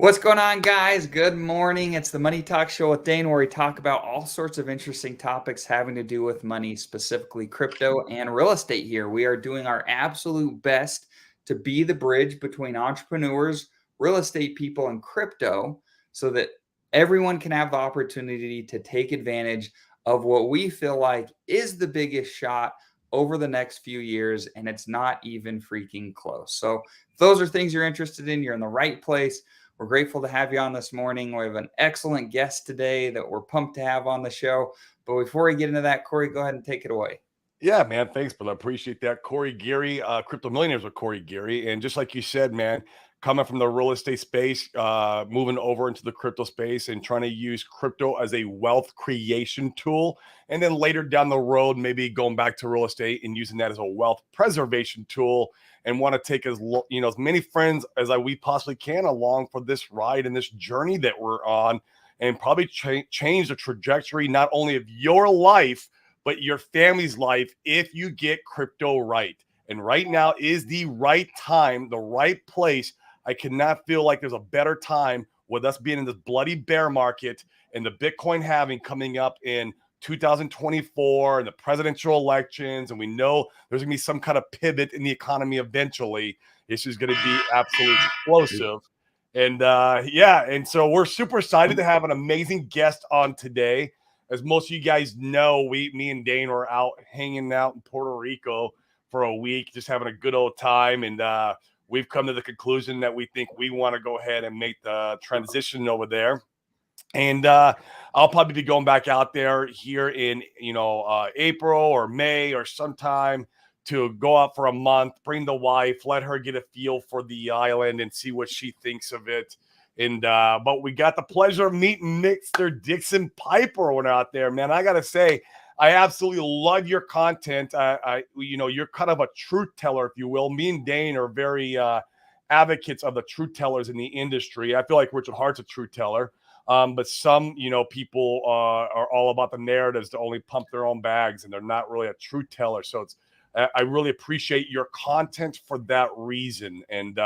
What's going on, guys? Good morning. It's the Money Talk Show with Dane, where we talk about all sorts of interesting topics having to do with money, specifically crypto and real estate here. We are doing our absolute best to be the bridge between entrepreneurs, real estate people, and crypto so that everyone can have the opportunity to take advantage of what we feel like is the biggest shot over the next few years, and it's not even freaking close. So if those are things you're interested in, you're in the right place. We're grateful to have you on this morning. We have an excellent guest today that we're pumped to have on the show. But before we get into that, Corey, go ahead and take it away. Yeah, man. Thanks, Bill. I appreciate that. Corey Geary, Crypto Millionaires with Corey Geary. And just like you said, man, coming from the real estate space, moving over into the crypto space and trying to use crypto as a wealth creation tool. And then later down the road, maybe going back to real estate and using that as a wealth preservation tool, and want to take as many friends as we possibly can along for this ride and this journey that we're on, and probably change the trajectory not only of your life, but your family's life if you get crypto right. And right now is the right time, the right place. I cannot feel like there's a better time with us being in this bloody bear market and the Bitcoin halving coming up in 2024 and the presidential elections. And we know there's going to be some kind of pivot in the economy eventually. This is going to be absolutely explosive. And and so we're super excited to have an amazing guest on today. As most of you guys know, me and Dane were out hanging out in Puerto Rico for a week, just having a good old time. And we've come to the conclusion that we think we want to go ahead and make the transition over there. And I'll probably be going back out there here in, April or May or sometime to go out for a month, bring the wife, let her get a feel for the island and see what she thinks of it. And but we got the pleasure of meeting Mr. Dixon Piper when out there, man. I gotta say, I absolutely love your content. You're kind of a truth teller, if you will. Me and Dane are very advocates of the truth tellers in the industry. I feel like Richard Hart's a truth teller. But some, people are all about the narratives to only pump their own bags, and they're not really a truth teller. So I really appreciate your content for that reason. And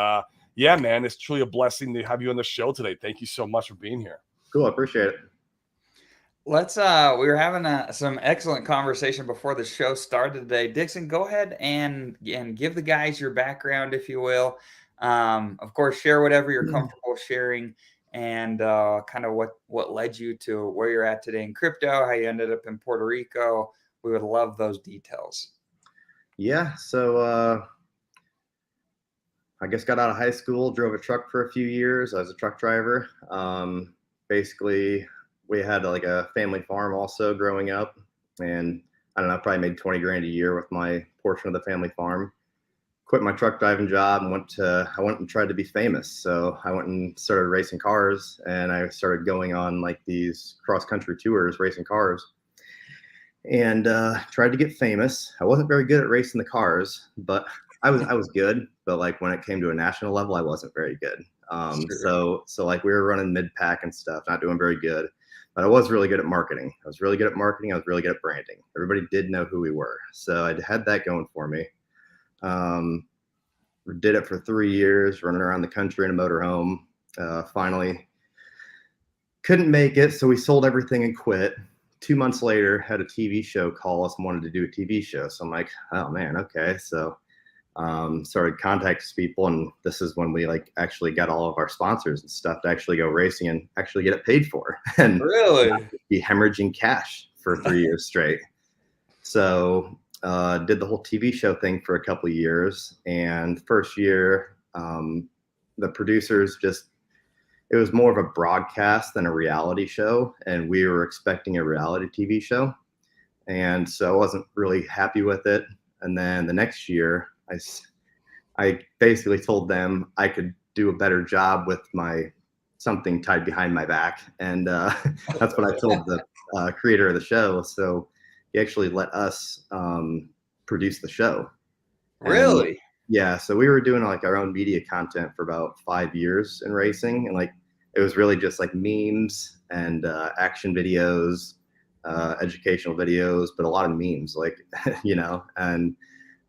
yeah, man, it's truly a blessing to have you on the show today. Thank you so much for being here. Cool. I appreciate it. Let's we were having some excellent conversation before the show started today. Dixon, go ahead and give the guys your background, if you will. Of course, share whatever you're comfortable sharing, and kind of what led you to where you're at today in crypto, how you ended up in Puerto Rico. We would love those details. Yeah, so I guess got out of high school, drove a truck for a few years. I was a truck driver. Basically, we had like a family farm also growing up, and I don't know, probably made 20 grand a year with my portion of the family farm. Quit my truck driving job and I went and tried to be famous. So I went and started racing cars, and I started going on like these cross country tours, racing cars, and tried to get famous. I wasn't very good at racing the cars, but I was good. But like when it came to a national level, I wasn't very good. Sure. So like we were running mid pack and stuff, not doing very good. But I was really good at marketing. I was really good at marketing. I was really good at branding. Everybody did know who we were. So I had that going for me. Did it for 3 years, running around the country in a motorhome. Finally couldn't make it, so we sold everything and quit. 2 months later, had a TV show call us and wanted to do a TV show. So I'm like, oh man, okay. So started contacting people, and this is when we like actually got all of our sponsors and stuff to actually go racing and actually get it paid for, and Really be hemorrhaging cash for 3 years straight. So did the whole TV show thing for a couple of years, and first year the producers it was more of a broadcast than a reality show, and we were expecting a reality TV show, and so I wasn't really happy with it. And then the next year I basically told them I could do a better job with something tied behind my back, and that's what I told the creator of the show. So he actually let us produce the show. Really? And, yeah, so we were doing like our own media content for about 5 years in racing, and like it was really just like memes and action videos, educational videos, but a lot of memes, like and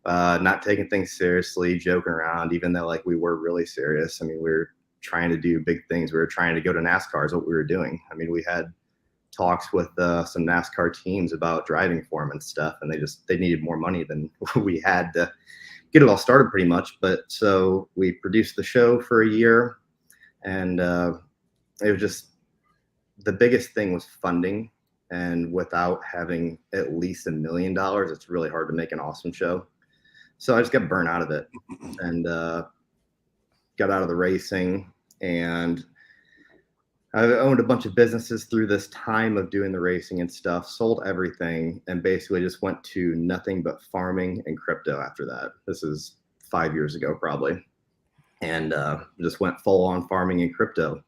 not taking things seriously, joking around, even though like we were really serious. I mean, we were trying to do big things. We were trying to go to NASCAR is what we were doing. I mean, we had talks with some NASCAR teams about driving for them and stuff, and they needed more money than we had to get it all started pretty much. But so we produced the show for a year, and it was just, the biggest thing was funding. And without having at least $1 million, it's really hard to make an awesome show. So I just got burnt out of it and got out of the racing. And I owned a bunch of businesses through this time of doing the racing and stuff, sold everything, and basically just went to nothing but farming and crypto after that. This is 5 years ago, probably. And just went full on farming and crypto.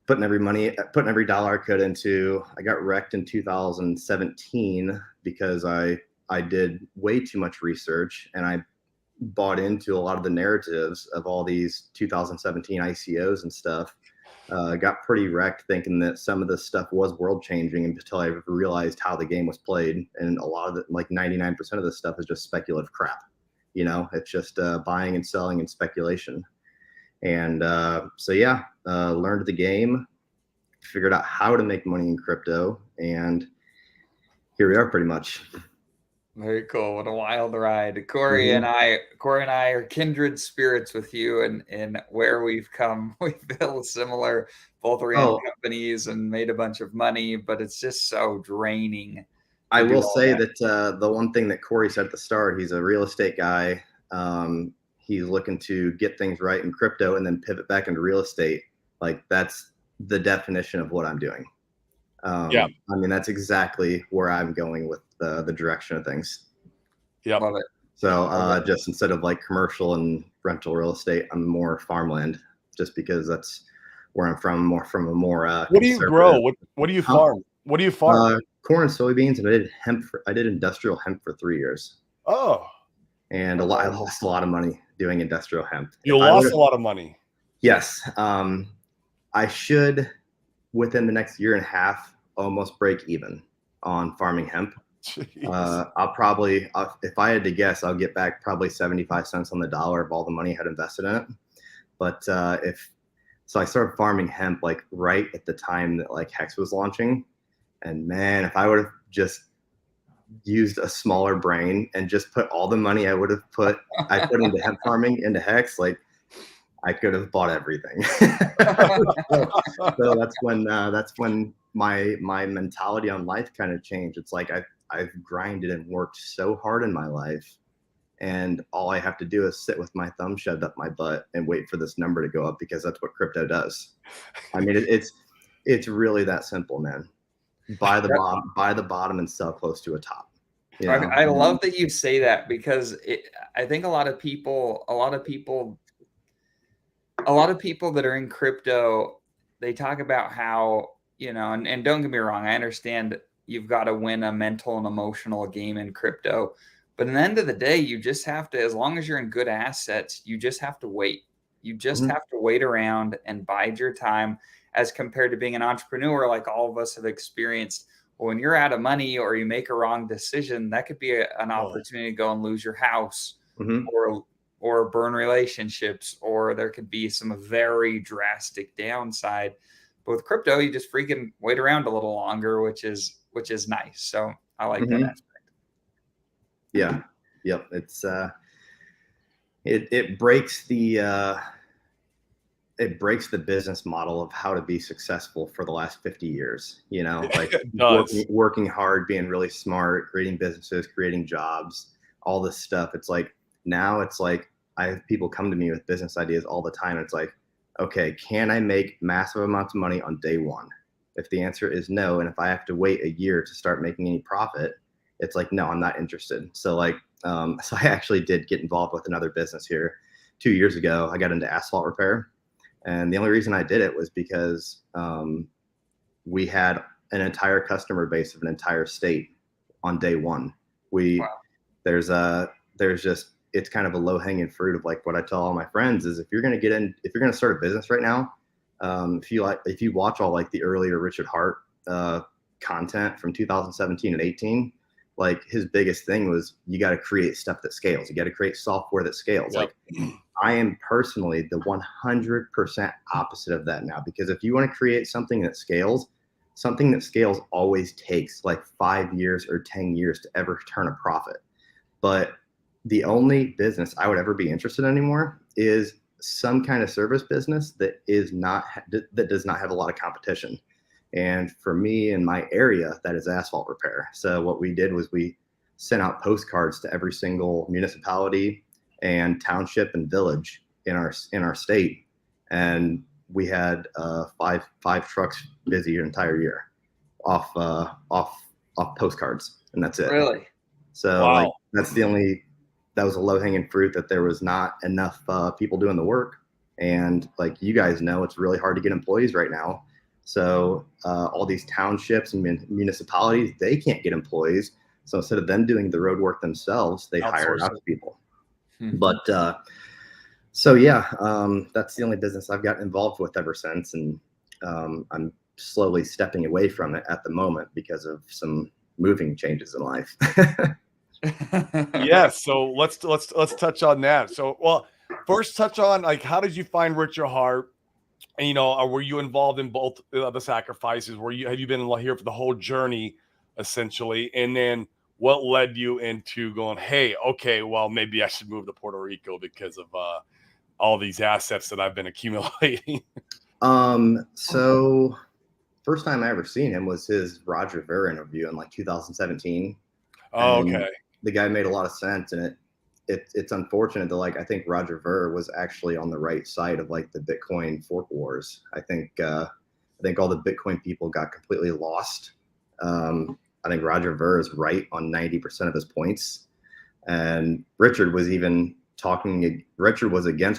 Putting every dollar I could into. I got wrecked in 2017 because I did way too much research, and I bought into a lot of the narratives of all these 2017 ICOs and stuff. Got pretty wrecked thinking that some of this stuff was world changing until I realized how the game was played. And a lot of it, like 99% of this stuff, is just speculative crap. You know, it's just buying and selling and speculation. And so yeah, learned the game, figured out how to make money in crypto, and here we are pretty much. Very cool. What a wild ride. Corey and I are kindred spirits with you, and where we've come. We've built similar, both ran companies and made a bunch of money, but it's just so draining. I will say that the one thing that Corey said at the start, he's a real estate guy. He's looking to get things right in crypto and then pivot back into real estate. Like, that's the definition of what I'm doing. I mean, that's exactly where I'm going with the direction of things. Yeah. Love it. So just instead of like commercial and rental real estate, I'm more farmland, just because that's where I'm from, more from a more what do you grow? What do you farm? What do you farm? Corn and soybeans, and I did hemp. I did industrial hemp for 3 years. Oh. And I lost a lot of money doing industrial hemp. You lost a lot of money. Yes. I should, within the next year and a half, almost break even on farming hemp. I'll probably, if I had to guess, I'll get back probably 75 cents on the dollar of all the money I had invested in it. But so I started farming hemp like right at the time that like Hex was launching. And man, if I would have just used a smaller brain and just put all the money I put into hemp farming into Hex, like I could have bought everything. so that's when my mentality on life kind of changed. It's like I've grinded and worked so hard in my life, and all I have to do is sit with my thumb shoved up my butt and wait for this number to go up, because that's what crypto does. I mean, it's really that simple, man. Buy the bottom and sell close to a top. You know? I love that you say that, because I think a lot of people that are in crypto, they talk about how, you know, and don't get me wrong, I understand you've got to win a mental and emotional game in crypto, but at the end of the day, you just have to, as long as you're in good assets, you just have to wait. You just have to wait around and bide your time, as compared to being an entrepreneur, like all of us have experienced. When you're out of money or you make a wrong decision, that could be an opportunity to go and lose your house, or burn relationships, or there could be some very drastic downside. But with crypto, you just freaking wait around a little longer, which is nice. So I like that aspect. Yeah. Yep. It's it breaks the business model of how to be successful for the last 50 years, you know, like working hard, being really smart, creating businesses, creating jobs, all this stuff. It's like, now it's like, I have people come to me with business ideas all the time. It's like, okay, can I make massive amounts of money on day one? If the answer is no, and if I have to wait a year to start making any profit, it's like, no, I'm not interested. So like, so I actually did get involved with another business here 2 years ago. I got into asphalt repair. And the only reason I did it was because we had an entire customer base of an entire state on day one. There's just, it's kind of a low hanging fruit of like what I tell all my friends is, if you're going to start a business right now, if you watch all like the earlier Richard Hart content from 2017 and 18, like his biggest thing was, you got to create stuff that scales. You got to create software that scales. Yep. Like I am personally the 100% opposite of that now, because if you want to create something that scales always takes like 5 years or 10 years to ever turn a profit. But the only business I would ever be interested in anymore is some kind of service business that does not have a lot of competition. And for me in my area, that is asphalt repair. So what we did was we sent out postcards to every single municipality and township and village in our state, and we had five trucks busy an entire year off postcards, and that's it. Really? So Wow. like that was a low hanging fruit, that there was not enough people doing the work. And like you guys know, it's really hard to get employees right now. So all these townships and municipalities, they can't get employees. So instead of them doing the road work themselves, they hire out people. But so yeah, that's the only business I've gotten involved with ever since, and I'm slowly stepping away from it at the moment because of some moving changes in life. Yeah, so let's touch on that. So, well, first touch on like how did you find Richard Hart? And you know, were you involved in both the sacrifices? Have you been here for the whole journey, essentially? And then what led you into going, hey, okay, well, maybe I should move to Puerto Rico because of all these assets that I've been accumulating? So first time I ever seen him was his Roger Ver interview in like 2017. Oh, And okay. the guy made a lot of sense, and it's unfortunate that like I think Roger Ver was actually on the right side of like the Bitcoin fork wars. I think all the Bitcoin people got completely lost. I think Roger Ver is right on 90% of his points, and Richard was against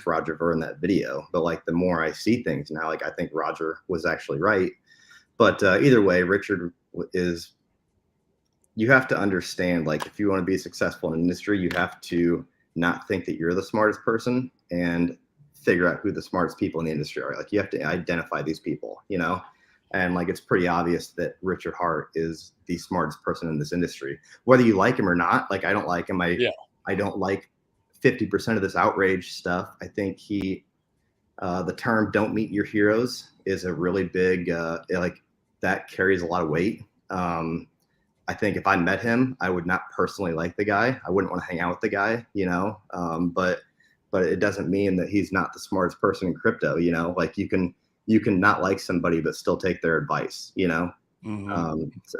Roger Ver in that video. But like the more I see things now, like I think Roger was actually right. But either way, Richard is. You have to understand, like, if you want to be successful in industry, you have to not think that you're the smartest person and figure out who the smartest people in the industry are. Like, you have to identify these people, you know? And like, it's pretty obvious that Richard Hart is the smartest person in this industry, whether you like him or not. Like, I don't like him. I don't like 50% of this outrage stuff. I think the term "don't meet your heroes" is a really big, like that carries a lot of weight. I think if I met him, I would not personally like the guy. I wouldn't want to hang out with the guy, you know. But it doesn't mean that he's not the smartest person in crypto, you know. Like you can not like somebody but still take their advice, you know.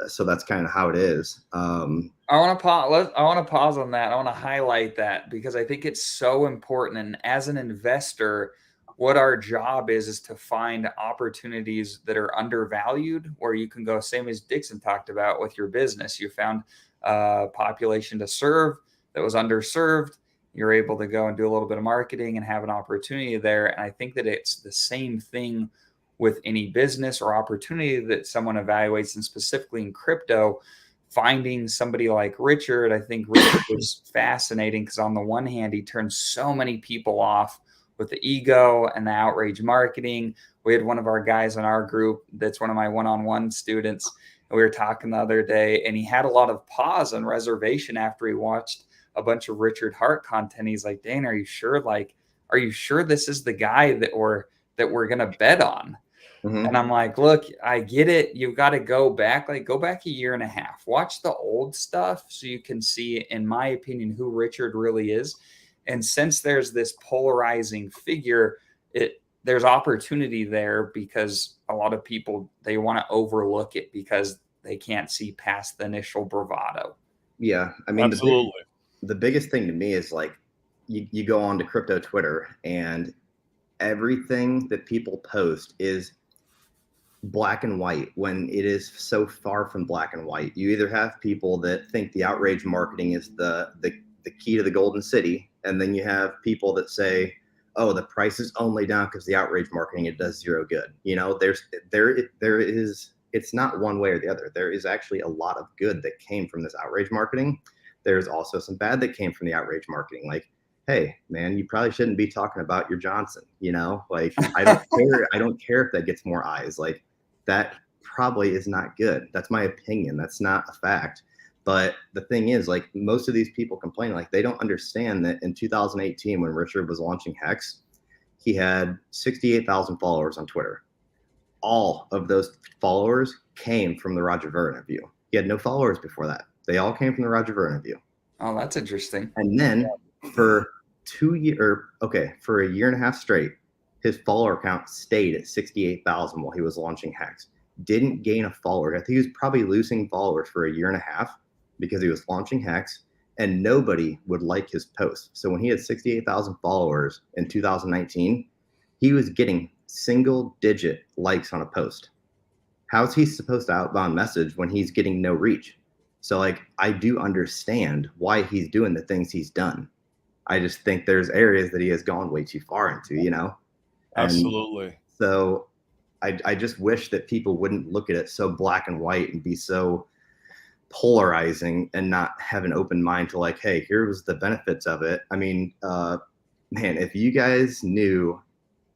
So that's kind of how it is. I want to pause on that. I want to highlight that because I think it's so important. And as an investor, what our job is to find opportunities that are undervalued, where you can go, same as Dixon talked about with your business. You found a population to serve that was underserved. You're able to go and do a little bit of marketing and have an opportunity there. And I think that it's the same thing with any business or opportunity that someone evaluates, and specifically in crypto, finding somebody like Richard. I think Richard was fascinating because on the one hand, he turned so many people off with the ego and the outrage marketing. We had one of our guys in our group that's one of my one-on-one students, and we were talking the other day, and he had a lot of pause and reservation after he watched a bunch of Richard Hart content. He's like, "Dane, are you sure? Like, are you sure this is the guy that we're gonna bet on?" And I'm like, "Look, I get it. You've got to go back a year and a half, watch the old stuff so you can see, in my opinion, who Richard really is." And since there's this polarizing figure, there's opportunity there because a lot of people, they want to overlook it because they can't see past the initial bravado. Yeah, I mean, absolutely. The biggest thing to me is like you go on to crypto Twitter, and everything that people post is black and white when it is so far from black and white. You either have people that think the outrage marketing is the key to the golden city, and then you have people that say, "Oh, the price is only down because the outrage marketing, it does zero good." You know, there is, it's not one way or the other. There is actually a lot of good that came from this outrage marketing. There's also some bad that came from the outrage marketing. Like, hey, man, you probably shouldn't be talking about your Johnson. You know, like I don't care. I don't care if that gets more eyes. Like that probably is not good. That's my opinion. That's not a fact. But the thing is, like, most of these people complain, like, they don't understand that in 2018, when Richard was launching Hex, he had 68,000 followers on Twitter. All of those followers came from the Roger Ver interview. He had no followers before that. They all came from the Roger Ver interview. Oh, that's interesting. And then for for a year and a half straight, his follower count stayed at 68,000 while he was launching Hex. Didn't gain a follower. I think he was probably losing followers for a year and a half because he was launching Hex and nobody would like his posts. So when he had 68,000 followers in 2019, he was getting single digit likes on a post. How's he supposed to outbound message when he's getting no reach? So, like, I do understand why he's doing the things he's done. I just think there's areas that he has gone way too far into, you know? And Absolutely. so I just wish that people wouldn't look at it so black and white and be so polarizing and not have an open mind to, like, hey, here's the benefits of it. I mean, man, if you guys knew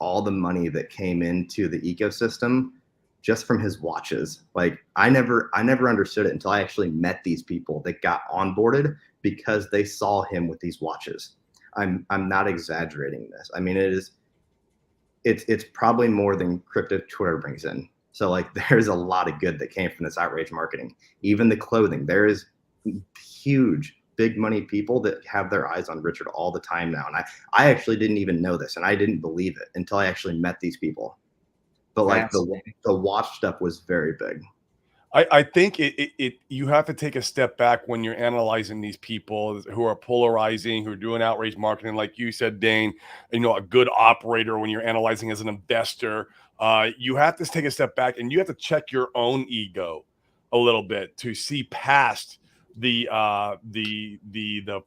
all the money that came into the ecosystem just from his watches, like, I never understood it until I actually met these people that got onboarded because they saw him with these watches. I'm not exaggerating this. I mean, it's probably more than crypto Twitter brings in. So, like, there's a lot of good that came from this outrage marketing. Even the clothing, there is huge, big money people that have their eyes on Richard all the time now. And I actually didn't even know this, and I didn't believe it until I actually met these people. But, like, the watch stuff was very big. I think you have to take a step back when you're analyzing these people who are polarizing, who are doing outrage marketing, like you said, Dane. You know, a good operator when you're analyzing as an investor, you have to take a step back and you have to check your own ego a little bit to see past the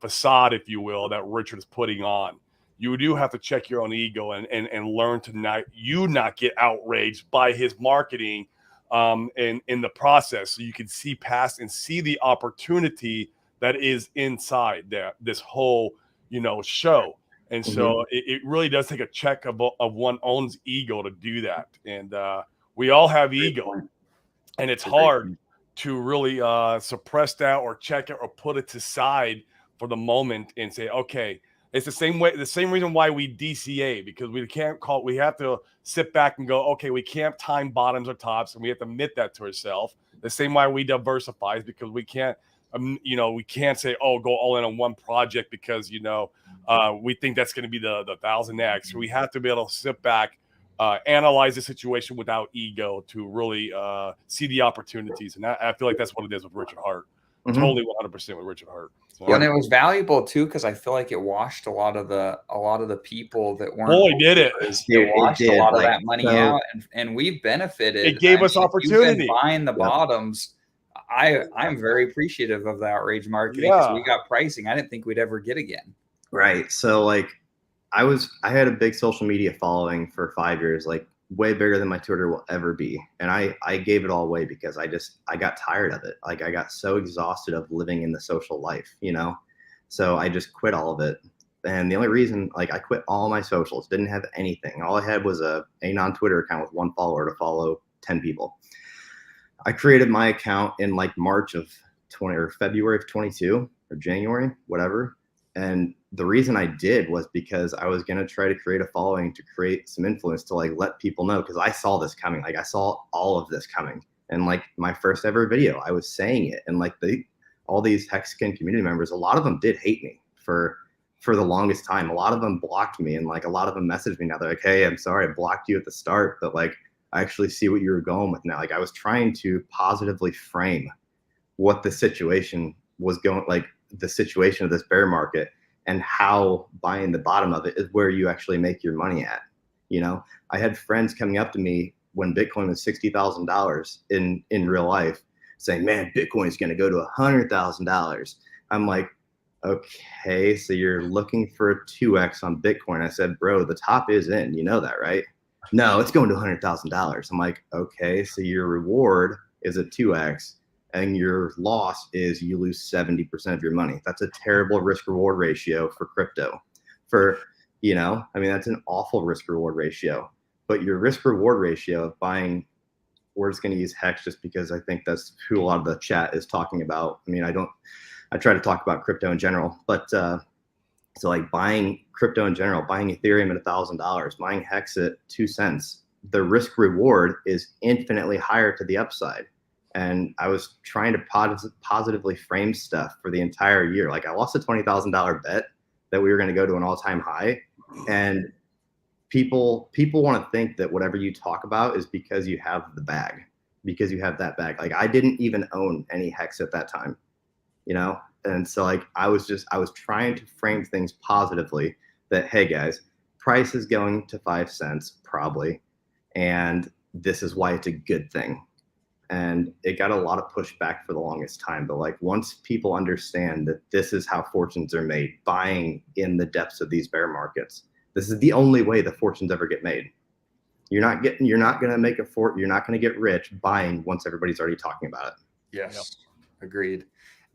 facade, if you will, that Richard is putting on. You do have to check your own ego and learn to not get outraged by his marketing in the process, so you can see past and see the opportunity that is inside this whole, you know, show. And so it really does take a check of one's own ego to do that. And we all have ego, and it's hard to really suppress that or check it or put it to side for the moment and say, okay, it's the same reason why we DCA, because we have to sit back and go, okay, we can't time bottoms or tops, and we have to admit that to ourselves. The same way we diversify is because we can't, we can't say, oh, go all in on one project because, we think that's going to be the 1000X. We have to be able to sit back, analyze the situation without ego to really see the opportunities. And I feel like that's what it is with Richard Hart. Totally 100% with Richard Hart. So, and it was valuable too because I feel like it washed a lot of the people that weren't. Boy, did it! It washed a lot of that money out, and we've benefited. It gave us opportunity. You've been buying the bottoms. I'm very appreciative of the outrage marketing because we got pricing I didn't think we'd ever get again. Right. So, like, I had a big social media following for 5 years, like way bigger than my Twitter will ever be. And I gave it all away because I got tired of it. Like, I got so exhausted of living in the social life, So I just quit all of it. And the only reason, like, I quit all my socials, didn't have anything. All I had was a non-Twitter account with one follower to follow 10 people. I created my account in like March of 20 or February of 22 or January, whatever. And the reason I did was because I was going to try to create a following to create some influence to, like, let people know, because I saw this coming. Like, I saw all of this coming. And, like, my first ever video, I was saying it. And, like, all these Hexagon community members, a lot of them did hate me for the longest time. A lot of them blocked me, and, like, a lot of them messaged me now. They're like, hey, I'm sorry I blocked you at the start, but, like, I actually see what you were going with now. Like, I was trying to positively frame what the situation was going, like, the situation of this bear market, and how buying the bottom of it is where you actually make your money at. I had friends coming up to me when Bitcoin was $60,000 in real life saying, man, Bitcoin is going to go to $100,000. I'm like, okay, so you're looking for a 2X on Bitcoin. I said, bro, the top is in, you know that, right? No, it's going to $100,000. I'm like, okay, so your reward is a 2X. And your loss is you lose 70% of your money. That's a terrible risk reward ratio for crypto. That's an awful risk reward ratio. But your risk reward ratio of buying we're just going to use Hex just because I think that's who a lot of the chat is talking about. I mean, I try to talk about crypto in general, but so like buying crypto in general, buying Ethereum at $1,000, buying Hex at 2 cents, the risk reward is infinitely higher to the upside. And I was trying to positively frame stuff for the entire year. Like I lost a $20,000 bet that we were going to go to an all-time high, and people want to think that whatever you talk about is because you have the bag, because you have that bag. Like I didn't even own any Hex at that time, you know? And so like I was trying to frame things positively that, hey guys, price is going to 5 cents probably, and this is why it's a good thing. And it got a lot of pushback for the longest time. But like once people understand that this is how fortunes are made, buying in the depths of these bear markets, this is the only way the fortunes ever get made. You're not going to make you're not going to get rich buying once everybody's already talking about it. Yes. Yep. Agreed.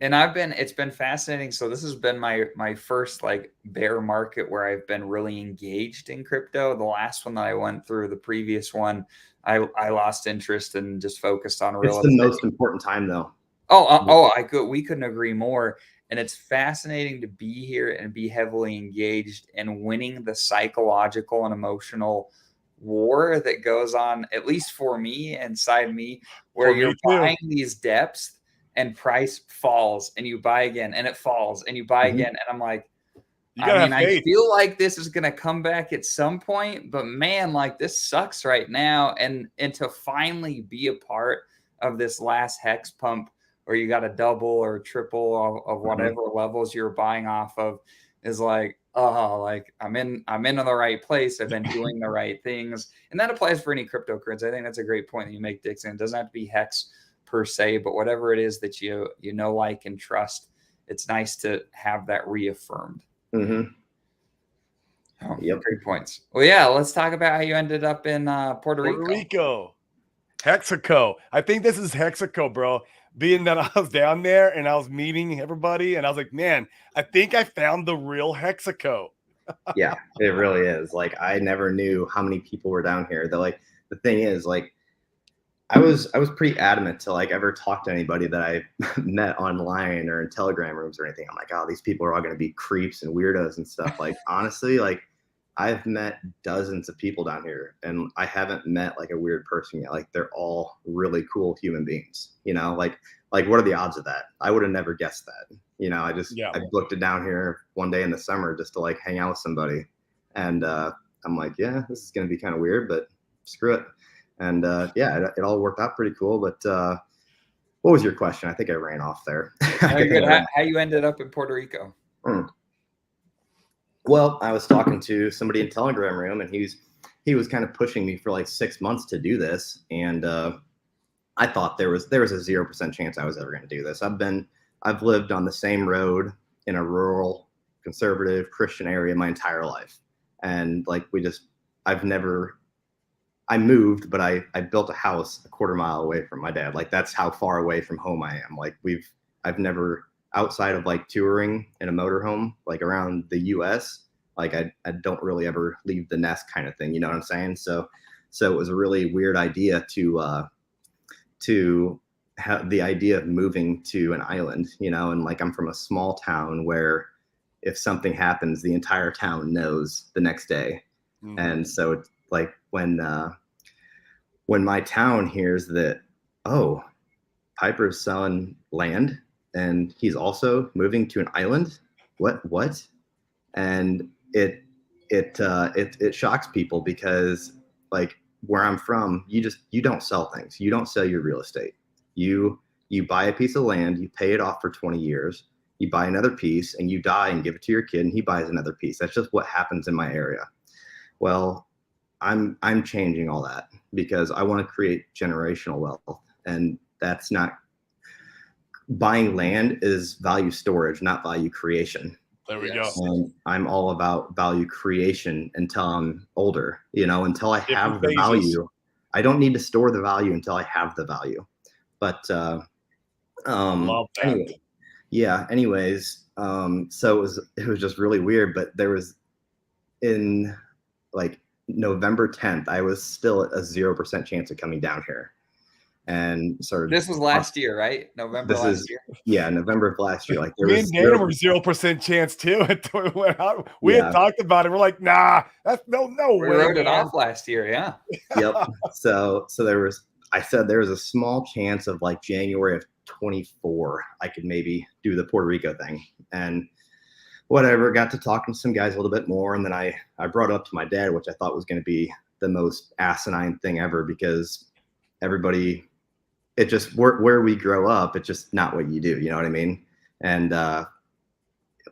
And it's been fascinating. So this has been my first like bear market where I've been really engaged in crypto. The last one that I went through, the previous one, I lost interest and just focused on real estate. It's the most important time though. We couldn't agree more. And it's fascinating to be here and be heavily engaged in winning the psychological and emotional war that goes on, at least for me, inside me, where you're buying these depths and price falls and you buy again and it falls and you buy again. And I'm like, I feel like this is going to come back at some point, but man, like this sucks right now. And to finally be a part of this last Hex pump where you got a double or triple of whatever levels you're buying off of is like, oh, like I'm in the right place. I've been doing the right things. And that applies for any cryptocurrency. I think that's a great point that you make, Dixon. It doesn't have to be Hex per se, but whatever it is that you know, like, and trust, it's nice to have that reaffirmed. Mm-hmm. Oh, yep. Great points. Well, yeah, let's talk about how you ended up in Puerto Rico. Hexaco. I think this is Hexaco, bro. Being that I was down there and I was meeting everybody and I was like, man, I think I found the real Hexaco. Yeah, it really is. Like I never knew how many people were down here. The thing is, like, I was pretty adamant to like ever talk to anybody that I met online or in Telegram rooms or anything. I'm like, oh, these people are all going to be creeps and weirdos and stuff. Like, honestly, like I've met dozens of people down here and I haven't met like a weird person yet. Like they're all really cool human beings, you know, like what are the odds of that? I would have never guessed that. You know, I booked it down here one day in the summer just to like hang out with somebody. And I'm like, yeah, this is going to be kind of weird, but screw it. And it all worked out pretty cool. But what was your question? I think I ran off there. How you ended up in Puerto Rico? Well, I was talking to somebody in Telegram room, and he was kind of pushing me for like 6 months to do this, and I thought there was a 0% chance I was ever going to do this. I've lived on the same road in a rural, conservative Christian area my entire life, and like I moved, but I built a house a quarter mile away from my dad. Like that's how far away from home I am. Like I've never, outside of like touring in a motorhome, like around the US, like I don't really ever leave the nest kind of thing. You know what I'm saying? So it was a really weird idea to have the idea of moving to an island, you know, and like I'm from a small town where if something happens, the entire town knows the next day. Mm-hmm. And so it's like when my town hears that, oh, Piper's selling land and he's also moving to an island. What? And it shocks people because like where I'm from, you don't sell things. You don't sell your real estate. You buy a piece of land, you pay it off for 20 years, you buy another piece and you die and give it to your kid and he buys another piece. That's just what happens in my area. Well, I'm changing all that because I want to create generational wealth, and that's not buying land is value storage, not value creation. There we go. And I'm all about value creation until I'm older, you know, until I have the value. I don't need to store the value until I have the value. But love that. Anyways, so it was just really weird, but there was in like November 10th, I was still at a 0% chance of coming down here. and started. This was last year, right? November This last is year. Yeah, November of last year. Like there Me was and Dana were 0% chance too until we went out. We had talked about it. We're like, nah, that's no We way. wrote it off last year. Yeah. Yep. So I said there was a small chance of like January of 24, I could maybe do the Puerto Rico thing. And whatever, got to talking to some guys a little bit more. And then I brought it up to my dad, which I thought was going to be the most asinine thing ever, because everybody, it just, where we grow up, it's just not what you do. You know what I mean? And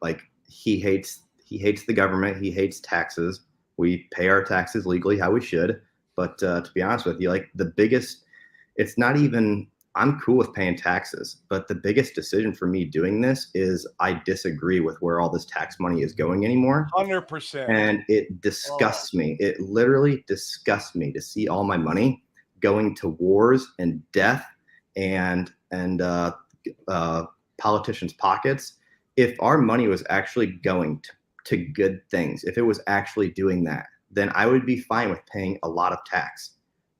like he hates the government. He hates taxes. We pay our taxes legally how we should. But to be honest with you, like it's not even, I'm cool with paying taxes, but the biggest decision for me doing this is I disagree with where all this tax money is going anymore. 100%. And it disgusts me. It literally disgusts me to see all my money going to wars and death and politicians' pockets. If our money was actually going to good things, if it was actually doing that, then I would be fine with paying a lot of tax.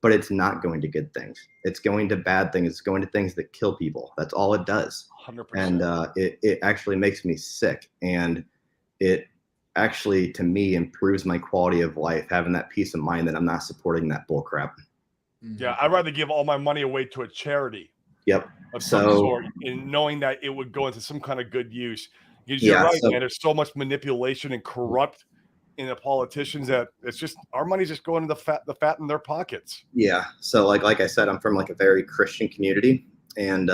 But it's not going to good things. It's going to bad things. It's going to things that kill people. That's all it does. 100%. And it actually makes me sick. And it actually, to me, improves my quality of life, having that peace of mind that I'm not supporting that bull crap. Yeah, I'd rather give all my money away to a charity. Yep. Of some sort, and knowing that it would go into some kind of good use. Because you're right, man. There's so much manipulation and corrupt in the politicians that it's just our money's just going to the fat in their pockets. Yeah. So like I said, I'm from like a very Christian community, and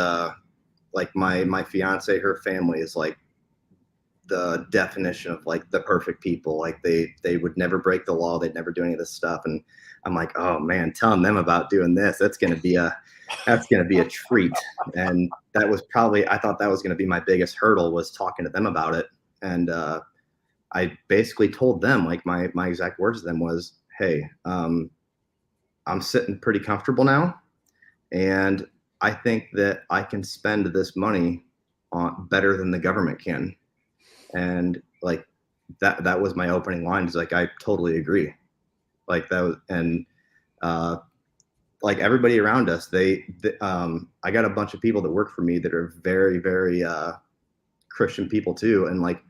like my fiance, her family is like the definition of like the perfect people. Like they would never break the law. They'd never do any of this stuff. And I'm like, oh man, telling them about doing this, that's gonna be a treat. And that was probably, I thought that was gonna be my biggest hurdle, was talking to them about it. And I basically told them, like my exact words to them was, hey, I'm sitting pretty comfortable now, and I think that I can spend this money on better than the government can. And like that was my opening line. Is like, I totally agree. Like that was, and like everybody around us, I got a bunch of people that work for me that are very, very Christian people too, and like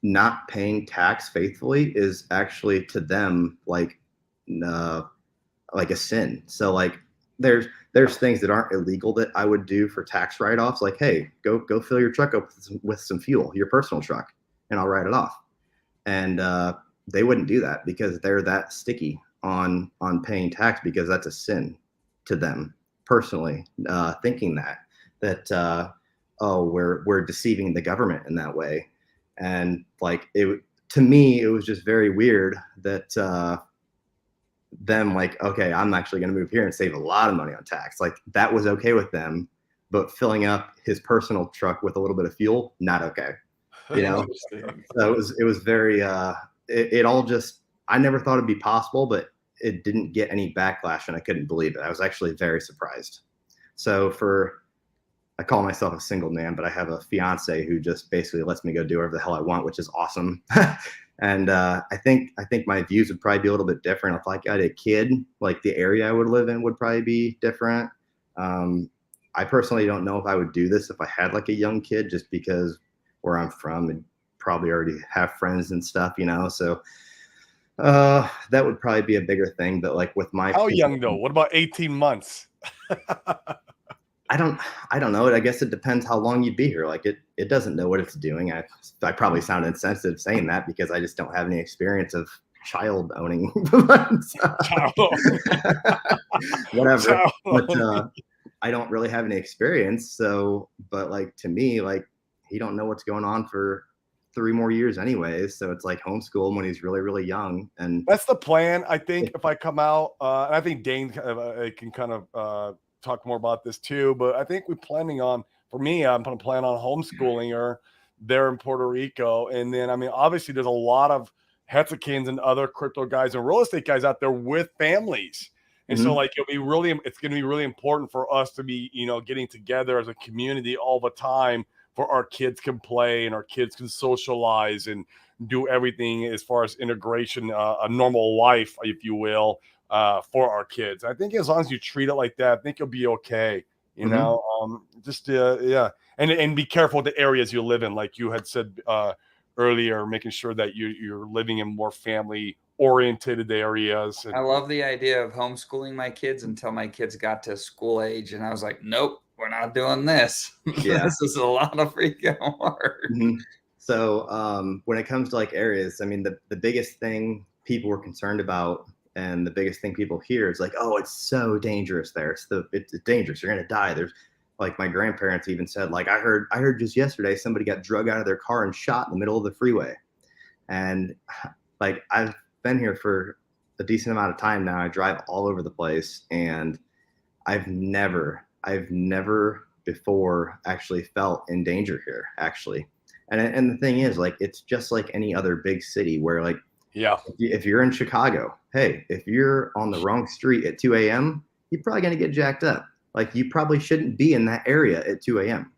not paying tax faithfully is actually to them like a sin. So like there's things that aren't illegal that I would do for tax write-offs. Like, hey, go fill your truck up with some fuel, your personal truck, and I'll write it off. And they wouldn't do that because they're that sticky on paying tax, because that's a sin to them personally, thinking that oh, we're deceiving the government in that way. And like to me, it was just very weird that them like, okay, I'm actually going to move here and save a lot of money on tax. Like that was okay with them, but filling up his personal truck with a little bit of fuel, not okay. You know, so it was very, it all just, I never thought it'd be possible, but it didn't get any backlash, and I couldn't believe it. I was actually very surprised. So I call myself a single man, but I have a fiance who just basically lets me go do whatever the hell I want, which is awesome. And I think my views would probably be a little bit different if like I had a kid. Like the area I would live in would probably be different. I personally don't know if I would do this if I had like a young kid, just because where I'm from, I'd probably already have friends and stuff, you know. So that would probably be a bigger thing. But like with my how young though? What about 18 months? I don't know. I guess it depends how long you'd be here. Like it doesn't know what it's doing. I probably sound insensitive saying that because I just don't have any experience of child owning. Whatever. But I don't really have any experience. So, but like to me, like he don't know what's going on for 3 more years anyways. So it's like homeschool him when he's really, really young. And that's the plan. I think if I come out, and I think Dane can kind of talk more about this too, but I think we're planning on, for me, I'm planning on homeschooling her there in Puerto Rico. And then, I mean, obviously there's a lot of Hexicans and other crypto guys and real estate guys out there with families. And so like, it's going to be really important for us to be, you know, getting together as a community all the time, for our kids can play and our kids can socialize and do everything as far as integration, a normal life, if you will, for our kids. I think as long as you treat it like that, I think you'll be okay. You Mhm. know, yeah, and be careful with the areas you live in, like you had said earlier, making sure that you're living in more family oriented areas. I And love the idea of homeschooling my kids until my kids got to school age, and I was like, "Nope, we're not doing this. Yeah. This is a lot of freaking work." Mhm. So when it comes to like areas, I mean, the biggest thing people were concerned about, and the biggest thing people hear is like, oh, it's so dangerous there. It's dangerous. You're gonna die. There's like my grandparents even said, like, I heard just yesterday somebody got drug out of their car and shot in the middle of the freeway. And like I've been here for a decent amount of time now. I drive all over the place, and I've never before actually felt in danger here, actually. And the thing is, like, it's just like any other big city where, like, yeah, if you're in Chicago, hey, if you're on the wrong street at 2 a.m., you're probably going to get jacked up. Like, you probably shouldn't be in that area at 2 a.m.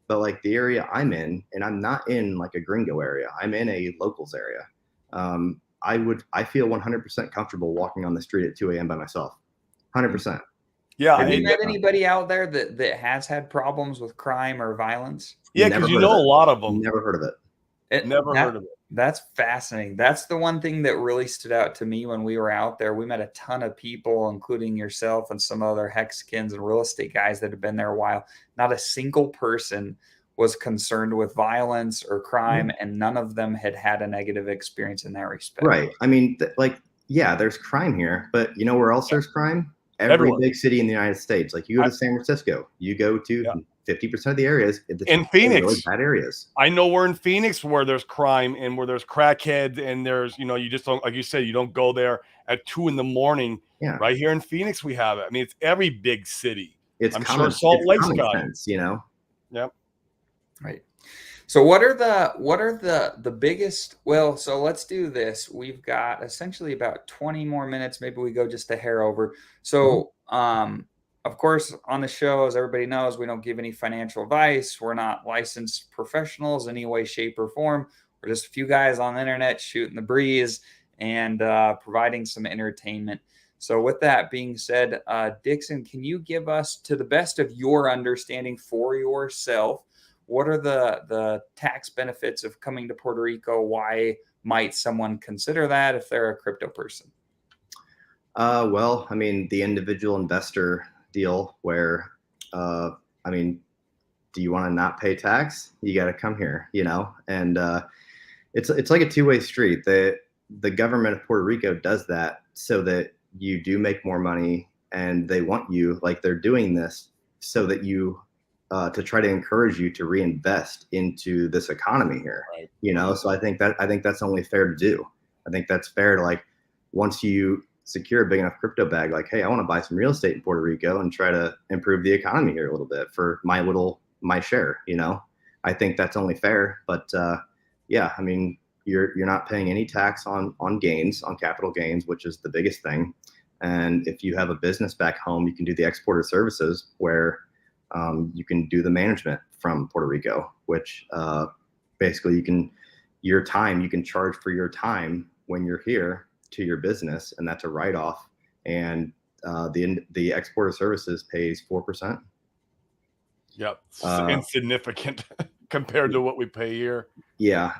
But like the area I'm in, and I'm not in like a gringo area, I'm in a locals area. I feel 100% comfortable walking on the street at 2 a.m. by myself. 100%. yeah, I Have you mean, met anybody out there that has had problems with crime or violence? yeah, never because you heard of know a it. lot of them. Never heard of it. Never heard of it. That's fascinating. That's the one thing that really stood out to me when we were out there. We met a ton of people, including yourself and some other Hexicans and real estate guys that have been there a while. Not a single person was concerned with violence or crime, and none of them had had a negative experience in that respect. Right. I mean, like, yeah, there's crime here, but you know where else there's crime? Every Everywhere. big city in the United States. Like, you go to San Francisco, you go to 50% of the areas. In Phoenix, really bad areas. I know we're in Phoenix where there's crime and where there's crackheads, and there's, you just don't, like you said, you don't go there at 2 a.m. Yeah. Right here in Phoenix, we have it. I mean, it's every big city. It's I'm common, sure Salt it's Lake's common got it. sense, you know? Yep. Right. So what are the biggest, well, so let's do this. We've got essentially about 20 more minutes. Maybe we go just a hair over. So of course, on the show, as everybody knows, we don't give any financial advice. We're not licensed professionals in any way, shape, or form. We're just a few guys on the internet shooting the breeze and providing some entertainment. So with that being said, Dixon, can you give us, to the best of your understanding for yourself, what are the tax benefits of coming to Puerto Rico? Why might someone consider that if they're a crypto person? Well, I mean, the individual investor deal where, I mean, do you want to not pay tax? You got to come here, you know? And it's like a two-way street. The government of Puerto Rico does that so that you do make more money, and they want you, like, they're doing this so that you to try to encourage you to reinvest into this economy here. Right. You know, so I think that's only fair to do. I think that's fair to, like, once you secure a big enough crypto bag, like, hey, I want to buy some real estate in Puerto Rico and try to improve the economy here a little bit for my share, you know. I think that's only fair. But yeah, I mean, you're not paying any tax on gains, on capital gains, which is the biggest thing. And if you have a business back home, you can do the exporter services where you can do the management from Puerto Rico, which basically you can charge for your time when you're here to your business, and that's a write-off. And the exporter services pays 4%. Yep. Insignificant compared to what we pay here. Yeah.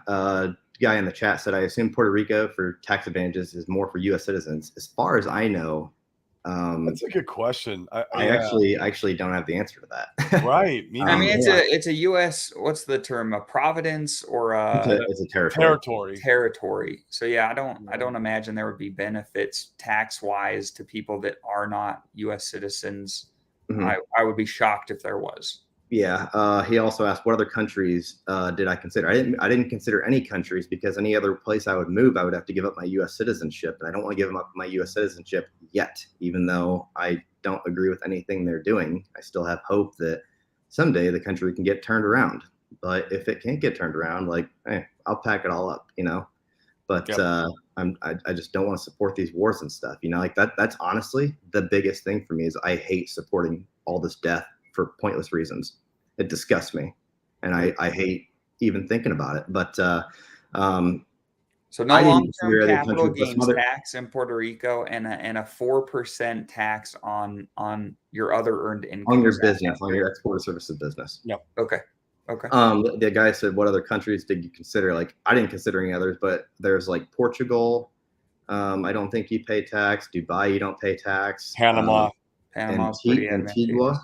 Guy in the chat said, I assume Puerto Rico for tax advantages is more for U.S. citizens. As far as I know, that's a good question. I actually don't have the answer to that. Right. I mean, it's a U.S. What's the term? A province or it's a territory. Territory. So yeah, I don't imagine there would be benefits tax wise to people that are not U.S. citizens. Mm-hmm. I would be shocked if there was. Yeah. He also asked, what other countries did I consider? I didn't consider any countries, because any other place I would move, I would have to give up my U.S. citizenship, and I don't want to give up my U.S. citizenship yet. Even though I don't agree with anything they're doing, I still have hope that someday the country can get turned around. But if it can't get turned around, like, hey, I'll pack it all up, you know. But I just don't want to support these wars and stuff, you know. Like that's honestly the biggest thing for me, is I hate supporting all this death for pointless reasons. It disgusts me, and I hate even thinking about it. But So no I didn't long-term consider other capital countries, but some gains other tax in Puerto Rico and a 4% tax on your other earned income. on your Is that business, on accurate? your export services business. Yep. Okay. Okay. The guy said, "What other countries did you consider?" Like, I didn't consider any others, but there's like Portugal. I don't think you pay tax. Dubai, you don't pay tax. Panama. Panama's pretty advantageous. Antigua,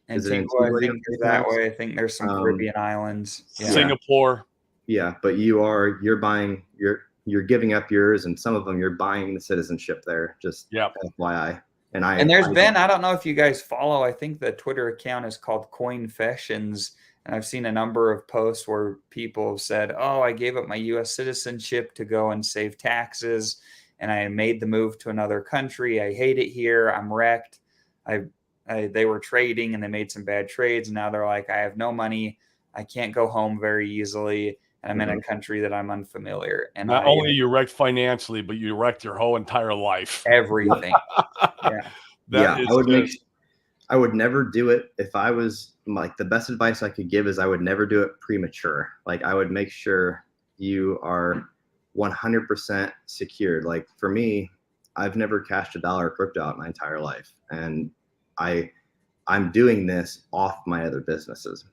is it Antigua, I Antigua you think, don't is pay that tax? way. I think there's some Caribbean islands. Yeah. Singapore. Yeah, but you're buying, you're giving up yours, and some of them you're buying the citizenship there. Just FYI. And there's been, I don't know if you guys follow, I think the Twitter account is called Coinfessions. And I've seen a number of posts where people have said, oh, I gave up my US citizenship to go and save taxes. And I made the move to another country. I hate it here. I'm wrecked. They were trading and they made some bad trades. And now they're like, I have no money. I can't go home very easily. And I'm in a country that I'm unfamiliar. And not only you wrecked financially, but you wrecked your whole entire life. Everything. Yeah. I would never do it. If I was like, the best advice I could give is I would never do it premature. Like, I would make sure you are 100% secured. Like, for me, I've never cashed $1 crypto out my entire life. And I'm doing this off my other businesses.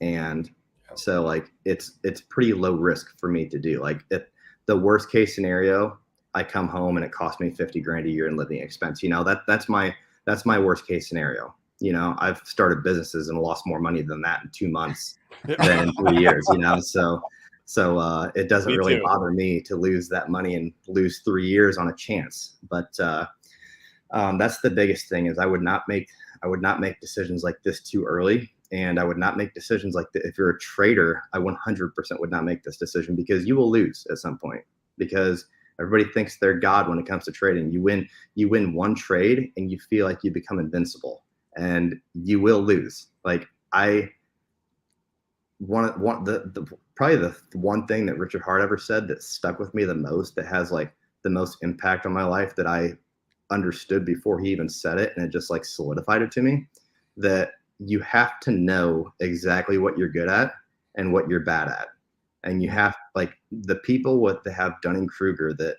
And so like, it's pretty low risk for me to do. Like, if the worst case scenario, I come home and it costs me 50 grand a year in living expense, that's my worst case scenario. I've started businesses and lost more money than that in 2 months than in 3 years, so it doesn't really bother me to lose that money and lose 3 years on a chance. But that's the biggest thing, is I would not make decisions like this too early. And I would not make decisions like that. If you're a trader, I 100% would not make this decision, because you will lose at some point, because everybody thinks they're God when it comes to trading. You win one trade and you feel like you become invincible, and you will lose. Like, probably the one thing that Richard Hart ever said that stuck with me the most, that has like the most impact on my life, that I understood before he even said it, and it just like solidified it to me, that you have to know exactly what you're good at and what you're bad at. And you have, like, the people that have Dunning-Kruger that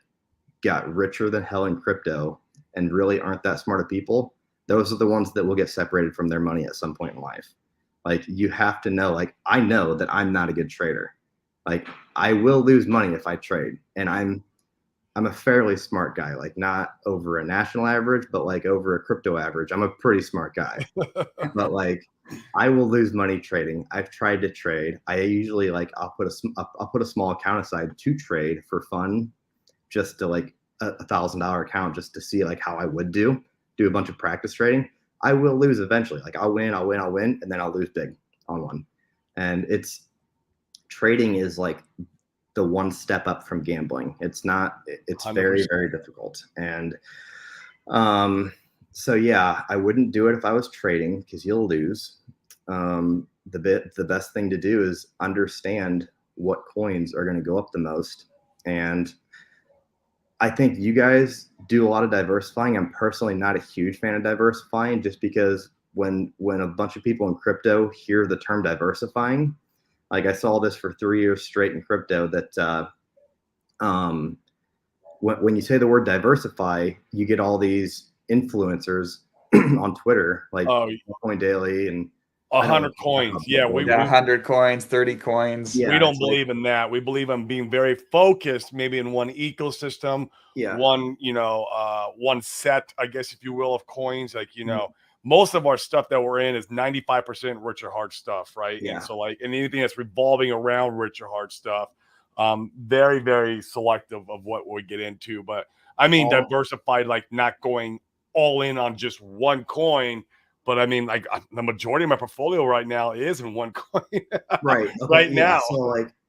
got richer than hell in crypto and really aren't that smart of people, those are the ones that will get separated from their money at some point in life. Like, you have to know, like, I know that I'm not a good trader. Like, I will lose money if I trade, and I'm a fairly smart guy, like, not over a national average, but like over a crypto average. I'm a pretty smart guy. But like, I will lose money trading. I've tried to trade. I usually, like, I'll put a small account aside to trade for fun, just to, like, a $1,000 account, just to see like how I would do a bunch of practice trading. I will lose eventually. Like, I'll win, and then I'll lose big on one. And trading is like the one step up from gambling. It's 100%. Very, very difficult. And so yeah, I wouldn't do it if I was trading, because you'll lose. The best thing to do is understand what coins are going to go up the most. And I think you guys do a lot of diversifying. I'm personally not a huge fan of diversifying, just because when a bunch of people in crypto hear the term diversifying, like, I saw this for 3 years straight in crypto, that when you say the word diversify, you get all these influencers on Twitter, like Coin Daily and 100 coins. Yeah, 100 coins, 30 coins. Yeah, we don't believe in that. We believe in being very focused, maybe in one ecosystem, one set, I guess, if you will, of coins. Like, most of our stuff that we're in is 95% Richard Hart stuff, right? Yeah. And so, like, and anything that's revolving around Richard Hart stuff, very, very selective of what we get into. But I mean, diversified, like not going all in on just one coin. But I mean, like, the majority of my portfolio right now is in one coin. Right. Okay, right now.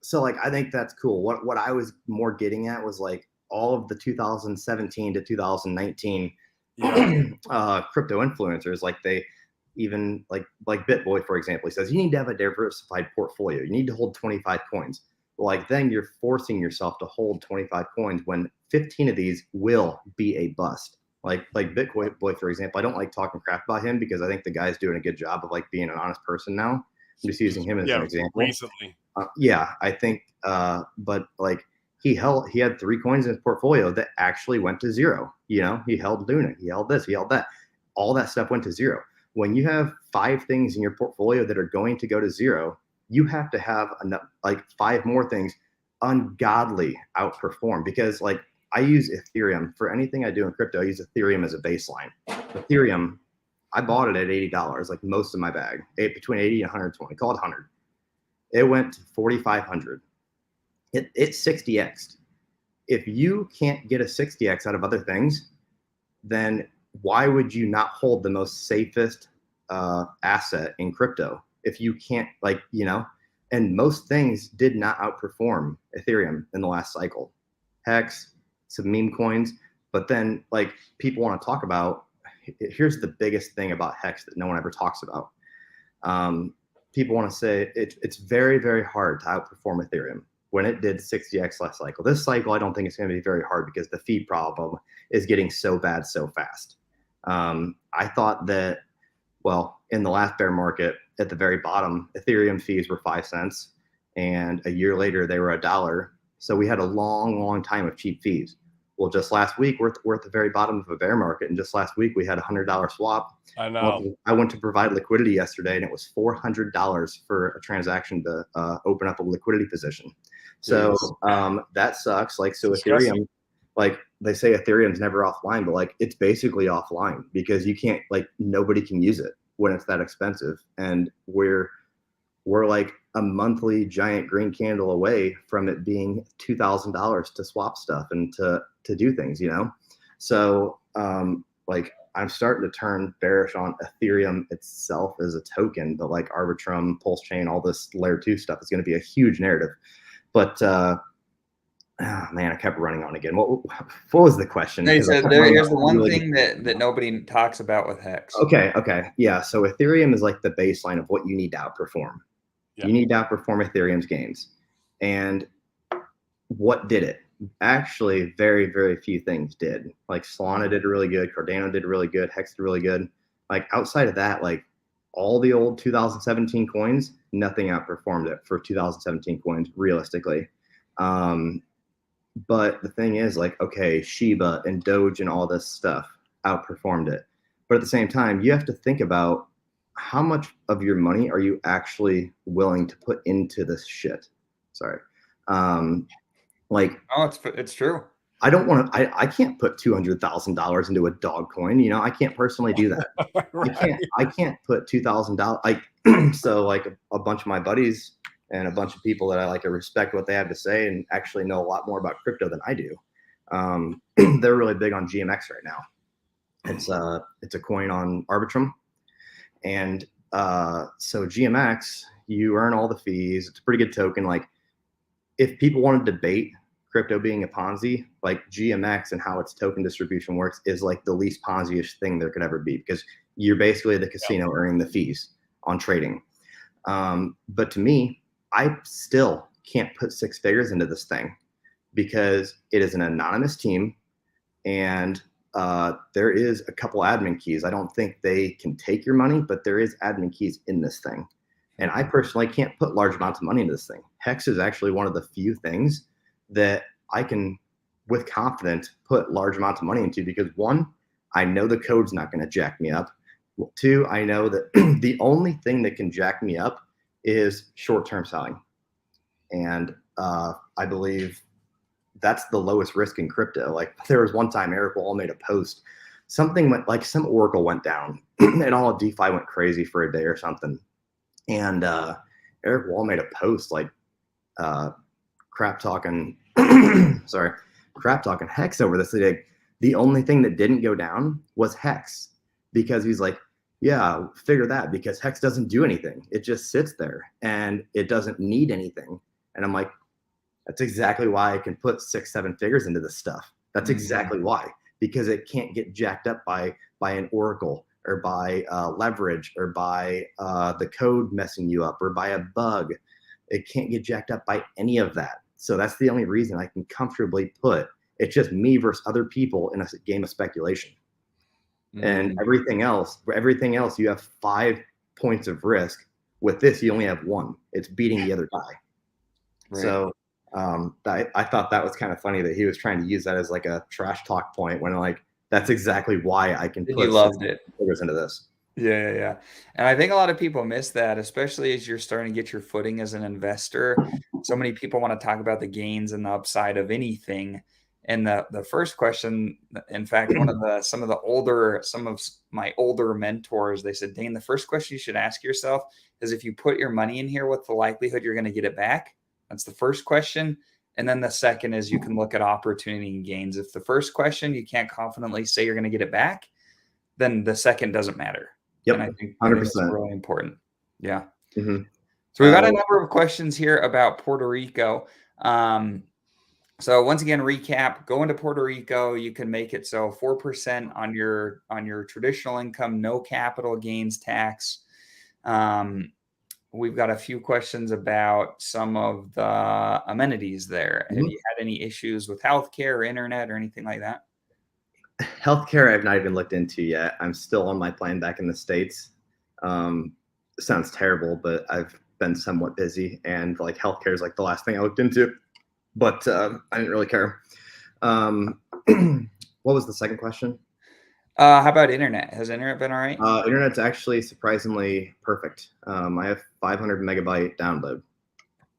So I think that's cool. What I was more getting at was, like, all of the 2017 to 2019 crypto influencers, like, they even like BitBoy, for example, he says you need to have a diversified portfolio. You need to hold 25 coins. Like, then you're forcing yourself to hold 25 coins when 15 of these will be a bust. Like BitBoy, for example, I don't like talking crap about him, because I think the guy's doing a good job of, like, being an honest person now. I'm just using him as an example. Recently. I think, but like, he had 3 coins in his portfolio that actually went to zero. You know, he held Luna, he held this, he held that. All that stuff went to zero. When you have 5 things in your portfolio that are going to go to zero, you have to have enough, like 5 more things ungodly outperform, because like I use Ethereum for anything I do in crypto. I use Ethereum as a baseline. Ethereum, I bought it at $80, like most of my bag, between 80 and 120, call it 100. It went to 4,500. It 60x'd. If you can't get a 60x out of other things, then why would you not hold the most safest asset in crypto if you can't, like, you know? And most things did not outperform Ethereum in the last cycle. Hex, some meme coins, but then like people want to talk about, here's the biggest thing about Hex that no one ever talks about. People want to say it's very, very hard to outperform Ethereum when it did 60x last cycle. This cycle, I don't think it's going to be very hard because the fee problem is getting so bad so fast. I thought that, well, in the last bear market, at the very bottom, Ethereum fees were 5 cents, and a year later they were $1. So we had a long, long time of cheap fees. Well, just last week we're at the very bottom of a bear market, and just last week we had a $100 swap. I know. I went to provide liquidity yesterday, and it was $400 for a transaction to open up a liquidity position. So that sucks. Like, so Ethereum, like they say Ethereum's never offline, but like it's basically offline because you can't, like, nobody can use it when it's that expensive. And we're like a monthly giant green candle away from it being $2,000 to swap stuff and to do things, you know? So like I'm starting to turn bearish on Ethereum itself as a token, but like Arbitrum, Pulse Chain, all this layer 2 stuff is going to be a huge narrative. But man, I kept running on again. What was the question? They said here's the one thing that nobody talks about with Hex. Okay. Yeah. So Ethereum is like the baseline of what you need to outperform. Yeah. You need to outperform Ethereum's gains. And what did it? Actually, very, very few things did. Like Solana did really good. Cardano did really good. Hex did really good. Like outside of that, like all the old 2017 coins, nothing outperformed it for 2017 coins, realistically. But the thing is, like, okay, Shiba and Doge and all this stuff outperformed it. But at the same time, you have to think about how much of your money are you actually willing to put into this shit? Sorry. Like, oh, it's true. I don't want to, I can't put $200,000 into a dog coin. You know, I can't personally do that. Right. I can't put $2,000. Like, so like a bunch of my buddies and a bunch of people that I like to respect what they have to say and actually know a lot more about crypto than I do. They're really big on GMX right now. It's a coin on Arbitrum. And so GMX, you earn all the fees. It's a pretty good token. Like if people want to debate crypto being a Ponzi, like GMX and how its token distribution works is like the least Ponzi-ish thing there could ever be, because you're basically the casino earning the fees on trading. But to me, I still can't put 6 figures into this thing because it is an anonymous team and there is a couple admin keys. I don't think they can take your money, but there is admin keys in this thing. And I personally can't put large amounts of money into this thing. Hex is actually one of the few things that I can, with confidence, put large amounts of money into because 1, I know the code's not going to jack me up. 2, I know that the only thing that can jack me up is short-term selling. And I believe that's the lowest risk in crypto. Like there was one time Eric Wall made a post, something went, like some Oracle went down and all of DeFi went crazy for a day or something. And Eric Wall made a post like crap talking Hex over this. Like, the only thing that didn't go down was Hex because he's like, yeah, figure that, because Hex doesn't do anything. It just sits there and it doesn't need anything. And I'm like, that's exactly why I can put 6, 7 figures into this stuff. That's exactly why, because it can't get jacked up by an Oracle or by leverage or by the code messing you up or by a bug. It can't get jacked up by any of that. So that's the only reason I can comfortably put, it's just me versus other people in a game of speculation. And everything else, you have 5 points of risk. With this, you only have 1. It's beating the other guy. Right. So I thought that was kind of funny that he was trying to use that as like a trash talk point when like that's exactly why I can He put loved it. figures into this. Yeah. And I think a lot of people miss that, especially as you're starting to get your footing as an investor. So many people want to talk about the gains and the upside of anything. And the first question, in fact, some of my older mentors, they said, Dane, the first question you should ask yourself is if you put your money in here, what's the likelihood you're going to get it back? That's the first question. And then the second is you can look at opportunity and gains. If the first question you can't confidently say you're going to get it back, then the second doesn't matter. Yep, And I think 100%. that's really important. Yeah. Mm-hmm. So we've got a number of questions here about Puerto Rico. So once again, recap: go into Puerto Rico, you can make it so 4% on your traditional income, no capital gains tax. We've got a few questions about some of the amenities there. Mm-hmm. Have you had any issues with healthcare or internet or anything like that? Healthcare, I've not even looked into yet. I'm still on my plan back in the States. Sounds terrible, but I've been somewhat busy, and like healthcare is like the last thing I looked into. But I didn't really care. What was the second question? How about internet? Has internet been all right? Internet's actually surprisingly perfect. I have 500 megabyte download,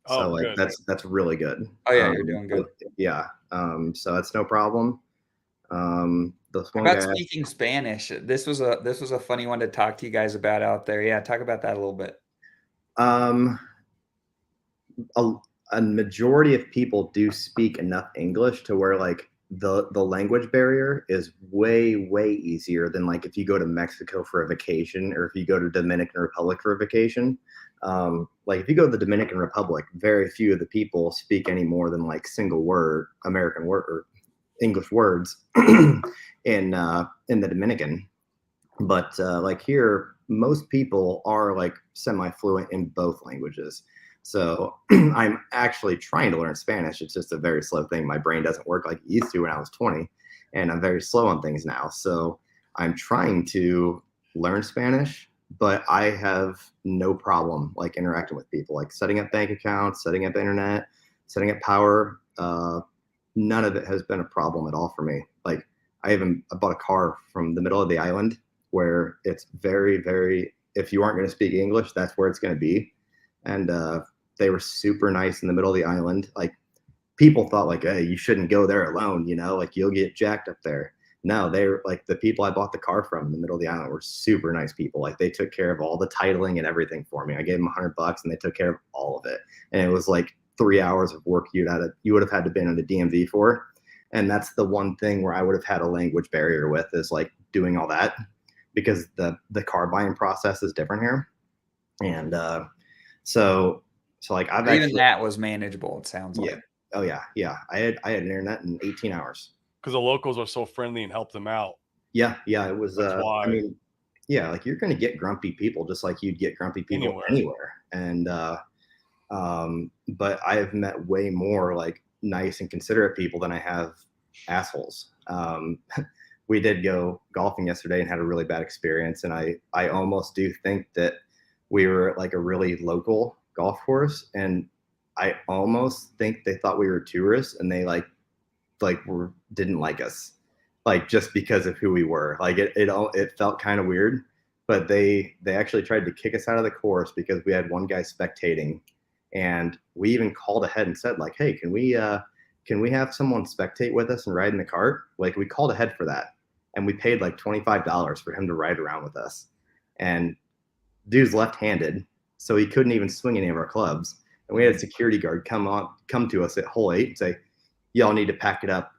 so like good. that's really good. Oh yeah, you're doing good. Yeah, so that's no problem. This one About guy, speaking Spanish, this was a funny one to talk to you guys about out there. Yeah, talk about that a little bit. A majority of people do speak enough English to where like the language barrier is way easier than like if you go to Mexico for a vacation or if you go to Dominican Republic for a vacation. Like if you go to the Dominican Republic, very few of the people speak any more than like single word American word or English words in the Dominican. But like here, most people are like semi-fluent in both languages. So I'm actually trying to learn Spanish. It's just a very slow thing. My brain doesn't work like it used to when I was 20, and I'm very slow on things now. So I'm trying to learn Spanish, but I have no problem like interacting with people, like setting up bank accounts, setting up internet, setting up power. None of it has been a problem at all for me. Like I bought a car from the middle of the island where it's very, if you aren't going to speak English, that's where it's going to be. And they were super nice in the middle of the island. Like people thought like, hey, you shouldn't go there alone, like you'll get jacked up there. No, they're like the people I bought the car from in the middle of the island were super nice people. Like they took care of all the titling and everything for me. I gave them $100 and they took care of all of it. And it was like 3 hours of work you would have had to been in the DMV for. And that's the one thing where I would have had a language barrier with is like doing all that because the car buying process is different here. And so like I've Even actually, that was manageable, it sounds like. Oh yeah. I had internet in 18 hours. Because the locals are so friendly and help them out. Yeah. It was. That's why. I mean, yeah, like you're going to get grumpy people just like you'd get grumpy people anywhere. And but I have met way more like nice and considerate people than I have assholes. We did go golfing yesterday and had a really bad experience, and I almost do think that we were at like a really local golf course, and I almost think they thought we were tourists, and they didn't like us, like just because of who we were. Like it felt kind of weird, but they actually tried to kick us out of the course because we had one guy spectating, and we even called ahead and said like, hey, can we have someone spectate with us and ride in the cart? Like we called ahead for that, and we paid like $25 for him to ride around with us, and dude's left-handed, so he couldn't even swing any of our clubs. And we had a security guard come to us at hole 8 and say, y'all need to pack it up.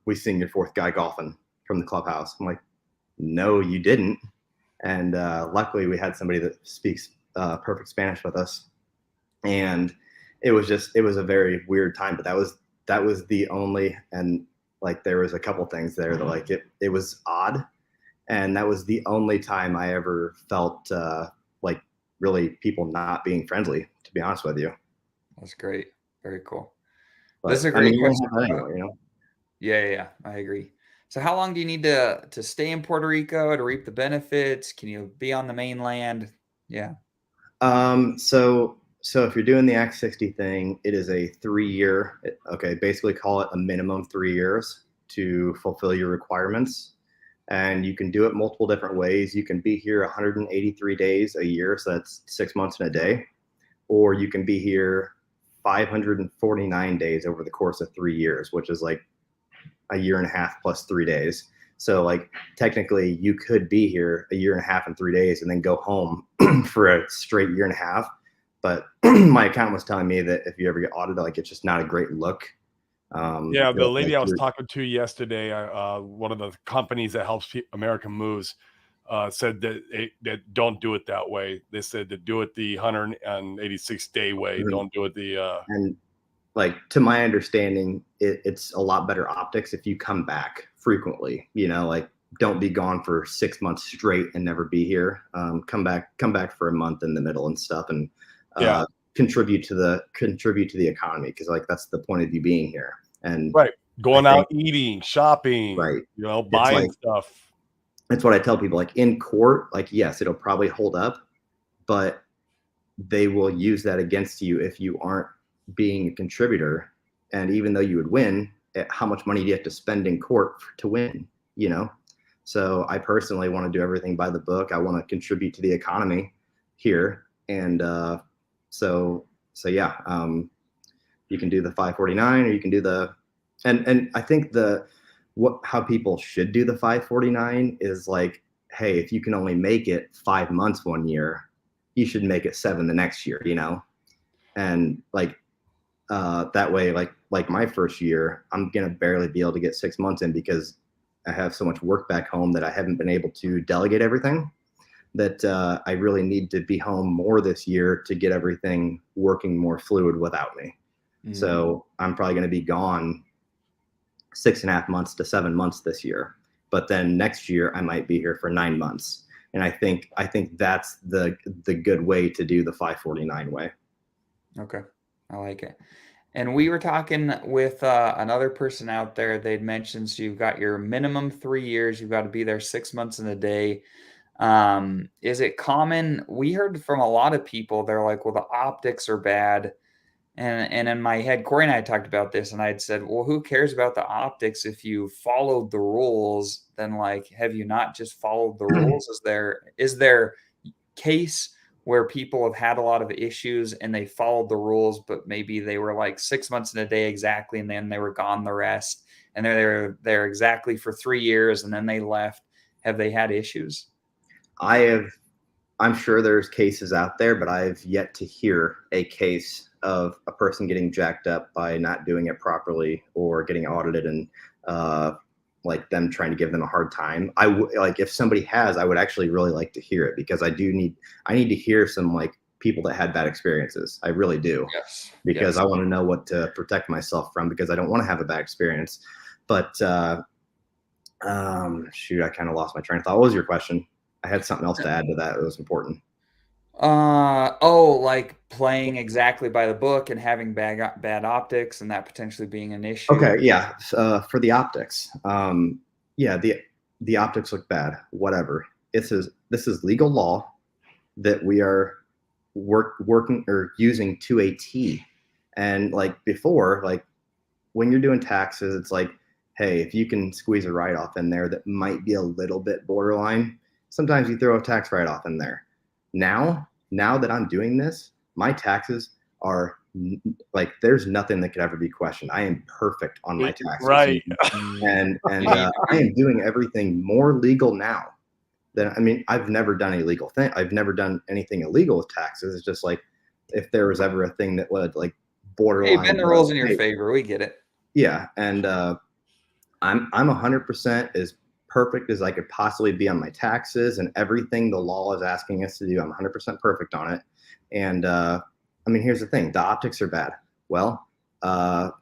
We seen your fourth guy golfing from the clubhouse. I'm like, no, you didn't. And luckily we had somebody that speaks perfect Spanish with us. And it was a very weird time, but that was the only, and like there was a couple things there that like it was odd. And that was the only time I ever felt like really people not being friendly, to be honest with you. That's great. Very cool. But, this is a great question. Anyway, Yeah, I agree. So how long do you need to stay in Puerto Rico to reap the benefits? Can you be on the mainland? Yeah. So So if you're doing the Act 60 thing, it is a 3-year, okay, basically call it a minimum 3 years to fulfill your requirements. And you can do it multiple different ways. You can be here 183 days a year, so that's 6 months and a day, or you can be here 549 days over the course of 3 years, which is like a year and a half plus 3 days. So like technically you could be here a year and a half and 3 days and then go home for a straight year and a half. But my accountant was telling me that if you ever get audited, like it's just not a great look. Yeah, the lady like I was talking to yesterday, one of the companies that helps American Moves, said that don't do it that way. They said to do it the 186-day way. Don't do it the. And like to my understanding, it's a lot better optics if you come back frequently. Like don't be gone for 6 months straight and never be here. Come back for a month in the middle and stuff, and contribute to the economy, because like that's the point of you being here. And right, going out eating, shopping, right, buying stuff. That's what I tell people. Like in court, like yes, it'll probably hold up, but they will use that against you if you aren't being a contributor. And even though you would win, how much money do you have to spend in court to win? So I personally want to do everything by the book. I want to contribute to the economy here, and so yeah, you can do the 549, or you can do the, and I think how people should do the 549 is like, hey, if you can only make it 5 months one year, you should make it 7 the next year, and like that way, like my first year, I'm gonna barely be able to get 6 months in because I have so much work back home that I haven't been able to delegate everything, that I really need to be home more this year to get everything working more fluid without me. So I'm probably going to be gone 6.5 months to 7 months this year, but then next year I might be here for 9 months. And I think that's the good way to do the 549 way. Okay, I like it. And we were talking with another person out there. They'd mentioned, so you've got your minimum 3 years. You've got to be there 6 months in a day. Is it common? We heard from a lot of people. They're like, well, the optics are bad. And in my head, Corey and I talked about this, and I'd said, well, who cares about the optics if you followed the rules? Then, like, have you not just followed the rules? Is there case where people have had a lot of issues and they followed the rules, but maybe they were like 6 months in a day exactly, and then they were gone the rest, and they're there exactly for 3 years, and then they left? Have they had issues? I'm sure there's cases out there, but I've yet to hear a case of a person getting jacked up by not doing it properly or getting audited, and like them trying to give them a hard time. Like if somebody has, I would actually really like to hear it, because I need to hear some like people that had bad experiences. I really do. Yes. Because I want to know what to protect myself from, because I don't want to have a bad experience. But shoot, I kind of lost my train of thought. What was your question? I had something else to add to that. It was important. Like playing exactly by the book and having bad optics, and that potentially being an issue. Okay, yeah. For the optics, yeah, the optics look bad. Whatever. This is legal law that we are working or using to a T. And like before, like when you're doing taxes, it's like, hey, if you can squeeze a write-off in there that might be a little bit borderline, sometimes you throw a tax write-off in there. Now that I'm doing this, my taxes are like, there's nothing that could ever be questioned. I am perfect on my taxes. Right. And I am doing everything more legal now than, I mean, I've never done a legal thing. I've never done anything illegal with taxes. It's just like, if there was ever a thing that would like borderline. Hey, bend the rules in your favor. We get it. Yeah. And I'm 100% as perfect as I could possibly be on my taxes, and everything the law is asking us to do. I'm 100% perfect on it. And I mean, here's the thing: the optics are bad. Well, a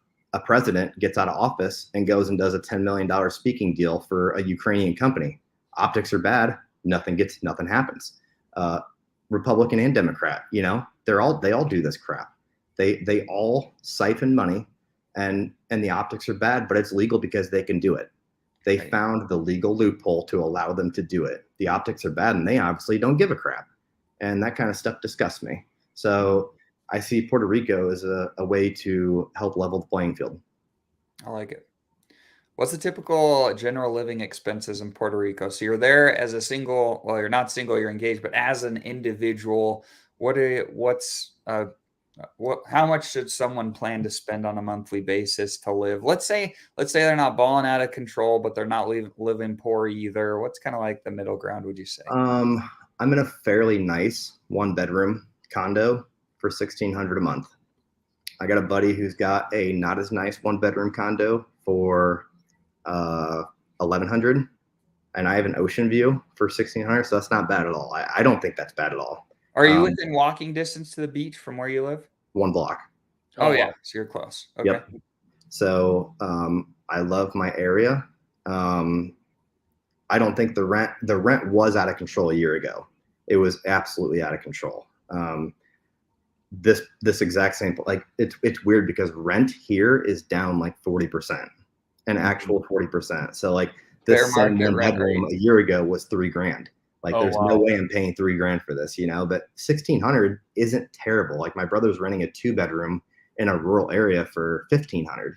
president gets out of office and goes and does a $10 million speaking deal for a Ukrainian company. Optics are bad. Nothing happens. Republican and Democrat, they all do this crap. They all siphon money, and the optics are bad, but it's legal because they can do it. They found the legal loophole to allow them to do it. The optics are bad, and they obviously don't give a crap. And that kind of stuff disgusts me. So I see Puerto Rico as a way to help level the playing field. I like it. What's the typical general living expenses in Puerto Rico? So you're there as a single, well, you're not single, you're engaged, but as an individual, how much should someone plan to spend on a monthly basis to live? Let's say they're not balling out of control, but they're not living poor either. What's kind of like the middle ground, would you say? I'm in a fairly nice 1-bedroom condo for $1,600 a month. I got a buddy who's got a not as nice 1-bedroom condo for $1,100, and I have an ocean view for $1,600, so that's not bad at all. I don't think that's bad at all. Are you within walking distance to the beach from where you live? 1 block. Oh, yeah, so you're close. Okay. Yep. So I love my area. I don't think the rent was out of control a year ago. It was absolutely out of control. This exact same, like, it's weird because rent here is down like 40%, an actual 40%. So like this Fair same market rent bedroom rate. a year ago was $3,000. Like Oh, there's wow. no way I'm paying $3,000 for this, but 1,600 isn't terrible. Like my brother's renting a 2-bedroom in a rural area for 1,500,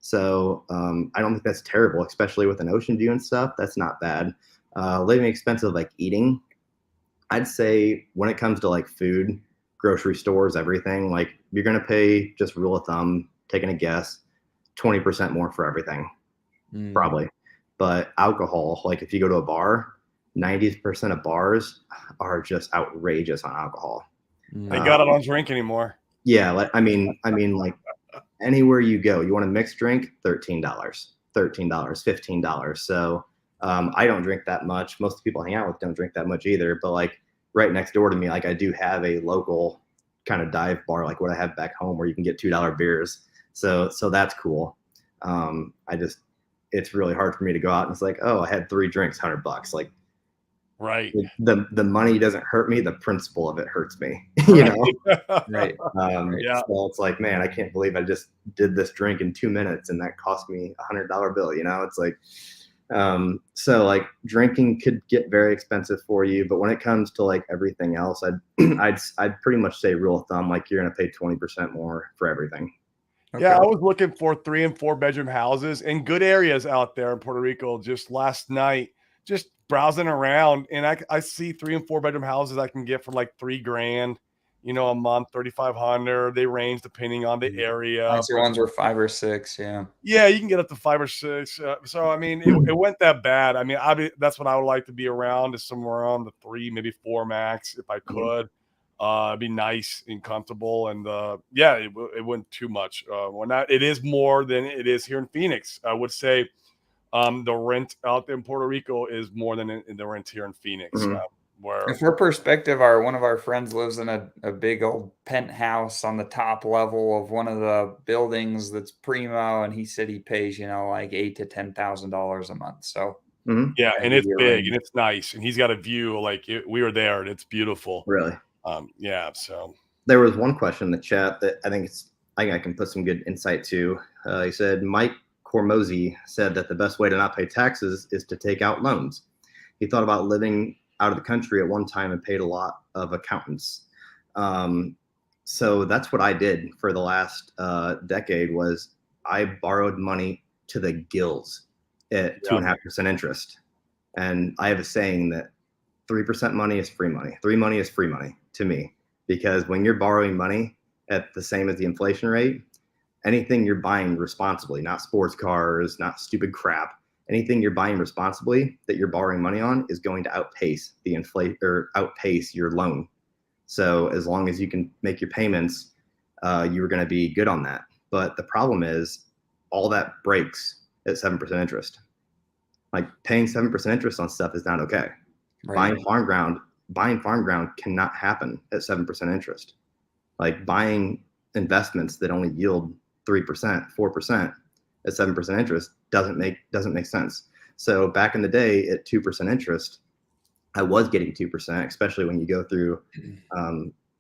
So I don't think that's terrible, especially with an ocean view and stuff. That's not bad. Living expensive, like eating, I'd say when it comes to like food, grocery stores, everything, like you're going to pay, just rule of thumb, taking a guess, 20% more for everything, probably. But alcohol, like if you go to a bar, 90% of bars are just outrageous on alcohol. They got it on drink anymore. Yeah, like I mean, like anywhere you go, you want a mixed drink, $13, $15. So I don't drink that much. Most people I hang out with don't drink that much either. But like right next door to me, like I do have a local kind of dive bar, like what I have back home, where you can get $2 beers. So that's cool. It's really hard for me to go out and it's like, oh, I had 3 drinks, $100. Like, right. The money doesn't hurt me. The principle of it hurts me, Right. Yeah. So it's like, man, I can't believe I just did this drink in 2 minutes and that cost me $100 bill. It's like, so like drinking could get very expensive for you, but when it comes to like everything else, I'd pretty much say rule of thumb, like you're going to pay 20% more for everything. Okay. Yeah, I was looking for 3 and 4 bedroom houses in good areas out there in Puerto Rico just last night, just browsing around, and I see 3 and 4 bedroom houses I can get for like $3,000, a month, 3,500. They range depending on the area. Nicer ones were 5 or 6. Yeah. Yeah, you can get up to 5 or 6. So I mean, it went that bad. I mean, that's what I would like to be around, is somewhere around the 3, maybe 4 max if I could. It'd be nice and comfortable, and yeah, it went too much. It is more than it is here in Phoenix. I would say the rent out there in Puerto Rico is more than the rent here in Phoenix. And for perspective, one of our friends lives in a big old penthouse on the top level of one of the buildings that's primo, and he said he pays like $8,000 to $10,000 a month. So yeah, and it's big and it's nice, and he's got a view. Like we were there, and it's beautiful. Really. Yeah. So there was one question in the chat that I think I can put some good insight to. He said Mike Cormozy said that the best way to not pay taxes is to take out loans. He thought about living out of the country at one time and paid a lot of accountants. So that's what I did for the last decade. Was I borrowed money to the gills at 2.5% interest. And I have a saying that 3% money is free money. 3 money is free money to me, because when you're borrowing money at the same as the inflation rate, anything you're buying responsibly, not sports cars, not stupid crap, anything you're buying responsibly that you're borrowing money on is going to outpace the outpace your loan. So as long as you can make your payments, you're going to be good on that. But the problem is all that breaks at 7% interest. Like paying 7% interest on stuff is not okay. Right. Buying farm ground cannot happen at 7% interest. Like buying investments that only yield 3%, 4% at 7% interest doesn't make sense. So back in the day at 2% interest, I was getting 2%, especially when you go through,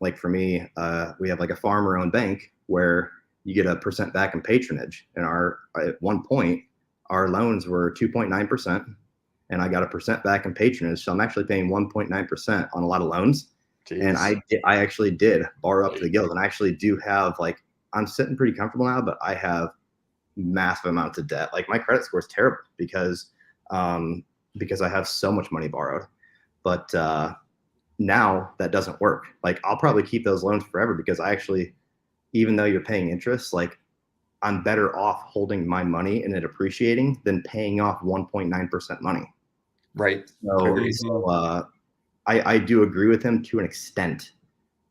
like for me, we have like a farmer-owned bank where you get a percent back in patronage. And at one point, our loans were 2.9%, and I got a percent back in patronage. So I'm actually paying 1.9% on a lot of loans. And Jeez. I actually did borrow up to the gills, and I actually do have, like, I'm sitting pretty comfortable now, but I have massive amounts of debt. Like, my credit score is terrible because I have so much money borrowed. But now that doesn't work. Like, I'll probably keep those loans forever because I actually, even though you're paying interest, like, I'm better off holding my money and it appreciating than paying off 1.9% money. Right. So, Agreed. I do agree with him to an extent,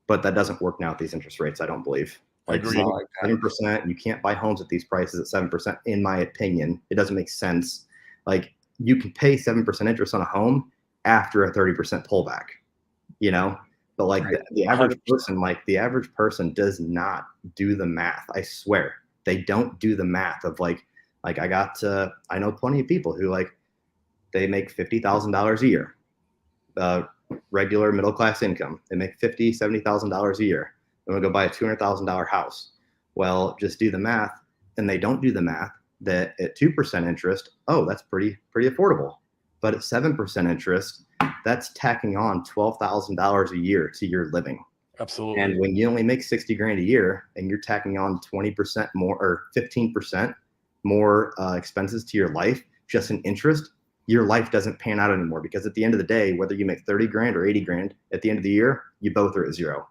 but that doesn't work now at these interest rates, I don't believe. Like, Agreed. 7%, you can't buy homes at these prices at 7%, in my opinion. It doesn't make sense. Like, you can pay 7% interest on a home after a 30% pullback, you know? But like, Right. the average person does not do the math. I swear. They don't do the math of like I know plenty of people who, like, they make $50,000 a year. Regular middle class income. They make $70,000 a year. They're gonna go buy a $200,000 house. Well, just do the math, and they don't do the math that at 2% interest, oh, that's pretty affordable. But at 7% interest, that's tacking on $12,000 a year to your living. Absolutely. And when you only make 60 grand a year and you're tacking on 20% more or 15% more expenses to your life, just in interest, your life doesn't pan out anymore, because at the end of the day, whether you make 30 grand or 80 grand at the end of the year, you both are at zero.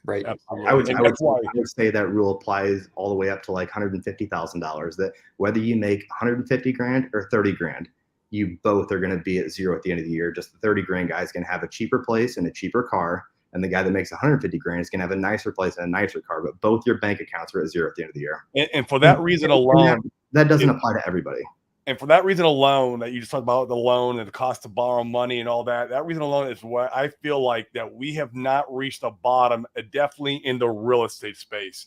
Right. Absolutely. I would say that rule applies all the way up to like $150,000, that whether you make 150 grand or 30 grand, you both are going to be at zero at the end of the year. Just the 30 grand guy is going to have a cheaper place and a cheaper car, and the guy that makes 150 grand is going to have a nicer place and a nicer car, but both your bank accounts are at zero at the end of the year. And for that reason alone, that doesn't apply to everybody. And for that reason alone, that you just talked about the loan and the cost to borrow money and all that, that reason alone is why I feel like that we have not reached a bottom, definitely in the real estate space.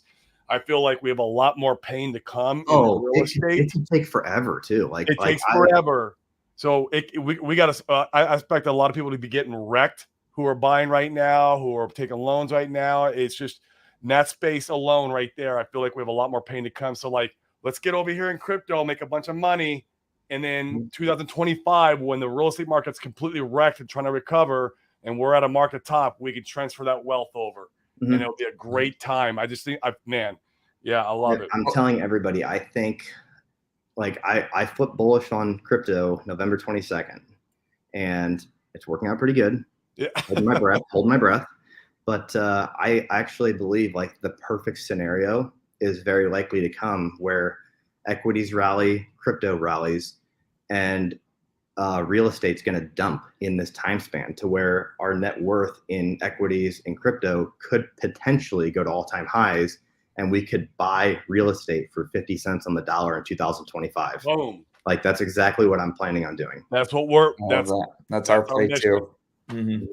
I feel like we have a lot more pain to come in real estate. It can take forever too. Like, it takes forever. So we got to. I expect a lot of people to be getting wrecked who are buying right now, who are taking loans right now. It's just in that space alone right there. I feel like we have a lot more pain to come. So, like, let's get over here in crypto, make a bunch of money. And then 2025, when the real estate market's completely wrecked and trying to recover, and we're at a market top, we can transfer that wealth over. And it'll be a great time. I just think, I love it. I'm telling everybody, I think, like, I flipped bullish on crypto November 22nd, and it's working out pretty good. Yeah. Holding my breath. But I actually believe, like, the perfect scenario is very likely to come, where equities rally, crypto rallies, and real estate's going to dump in this time span, to where our net worth in equities and crypto could potentially go to all-time highs, and we could buy real estate for 50 cents on the dollar in 2025. Boom. Like, that's exactly what I'm planning on doing. That's what that's our play too. And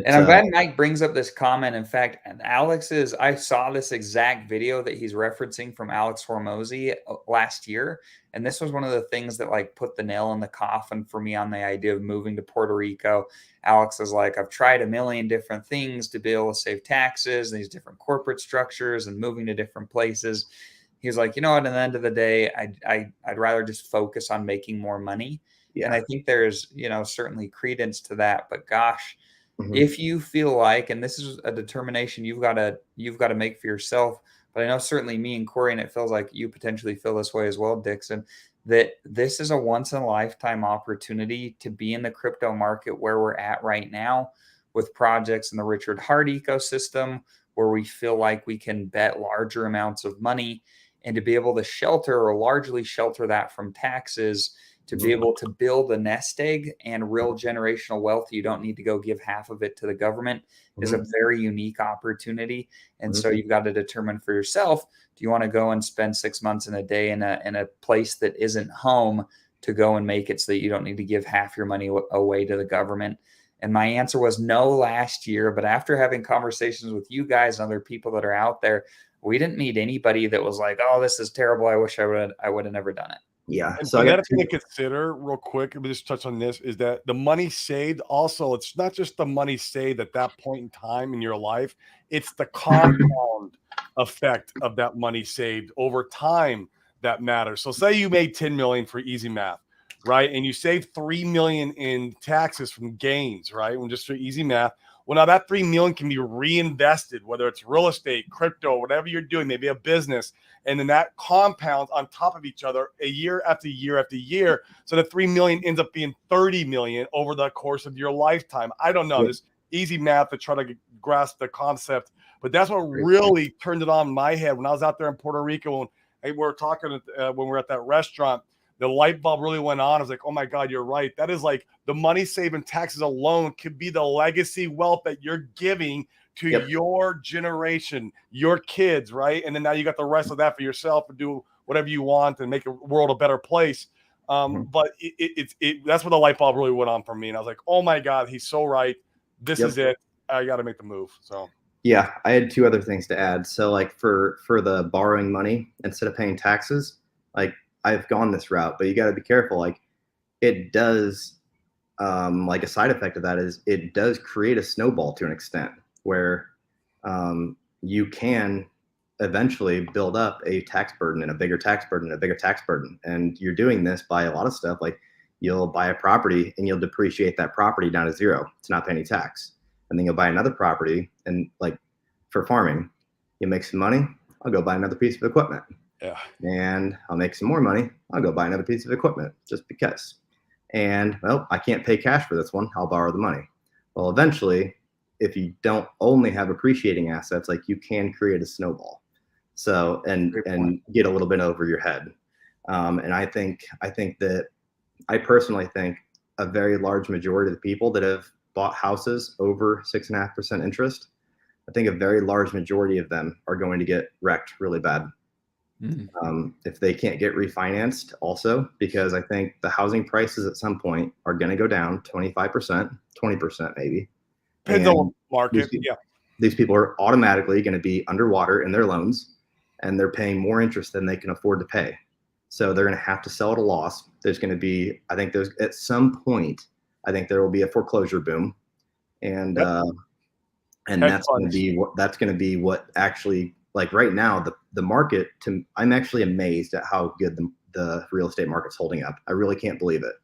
I'm glad Mike brings up this comment. In fact, I saw this exact video that he's referencing from Alex Hormozy last year. And this was one of the things that, like, put the nail in the coffin for me on the idea of moving to Puerto Rico. Alex is like, I've tried a million different things to be able to save taxes, and these different corporate structures and moving to different places. He's like, you know what, at the end of the day, I'd rather just focus on making more money. Yeah. And I think there's, certainly credence to that. But gosh, if you feel like, and this is a determination you've got to make for yourself, but I know certainly me and Corey, and it feels like you potentially feel this way as well, Dixon, that this is a once in a lifetime opportunity to be in the crypto market where we're at right now, with projects in the Richard Hart ecosystem, where we feel like we can bet larger amounts of money, and to be able to shelter or largely shelter that from taxes, to be able to build a nest egg and real generational wealth. You don't need to go give half of it to the government, is a very unique opportunity. And so you've got to determine for yourself, do you want to go and spend 6 months in a day in a place that isn't home to go and make it so that you don't need to give half your money away to the government? And my answer was no last year. But after having conversations with you guys and other people that are out there, we didn't meet anybody that was like, oh, this is terrible, I wish I would have never done it. Yeah. So the other thing to consider real quick, let me just touch on this, is that the money saved also, it's not just the money saved at that point in time in your life, it's the compound effect of that money saved over time that matters. So say you made 10 million for easy math. right? And you save 3 million in taxes from gains, right? When just for easy math. Well, now that 3 million can be reinvested, whether it's real estate, crypto, whatever you're doing, maybe a business, and then that compounds on top of each other a year after year after year. So the 3 million ends up being 30 million over the course of your lifetime. I don't know. This easy math to try to grasp the concept, but that's what really turned it on in my head when I was out there in Puerto Rico and we were talking when we were at that restaurant. The light bulb really went on. I was like, oh my God, you're right. That is like the money saving taxes alone could be the legacy wealth that you're giving to your generation, your kids, right? And then now you got the rest of that for yourself to do whatever you want and make the world a better place. But that's where the light bulb really went on for me. And I was like, oh my God, he's so right. This is it. I got to make the move. So yeah, I had two other things to add. So like for the borrowing money instead of paying taxes, like I've gone this route, but you got to be careful. Like it does, like a side effect of that is it does create a snowball to an extent where you can eventually build up a tax burden and a bigger tax burden and a bigger tax burden. And you're doing this by a lot of stuff. Like you'll buy a property and you'll depreciate that property down to zero to not pay any tax. And then you'll buy another property and like for farming, you make some money, I'll go buy another piece of equipment. Yeah. And I'll make some more money, I'll go buy another piece of equipment just because. And well, I can't pay cash for this one, I'll borrow the money. Well, eventually, if you don't only have appreciating assets, like you can create a snowball. So, and get a little bit over your head. And I personally think a very large majority of the people that have bought houses over 6.5% interest, I think a very large majority of them are going to get wrecked really bad. If they can't get refinanced also, because I think the housing prices at some point are going to go down 25%, 20% maybe. Depends on market. These people are automatically going to be underwater in their loans and they're paying more interest than they can afford to pay. So they're going to have to sell at a loss. There's going to be, I think there's at some point, I think there will be a foreclosure boom. And that's going to be what actually, like right now, the market, I'm actually amazed at how good the real estate market's holding up. I really can't believe it.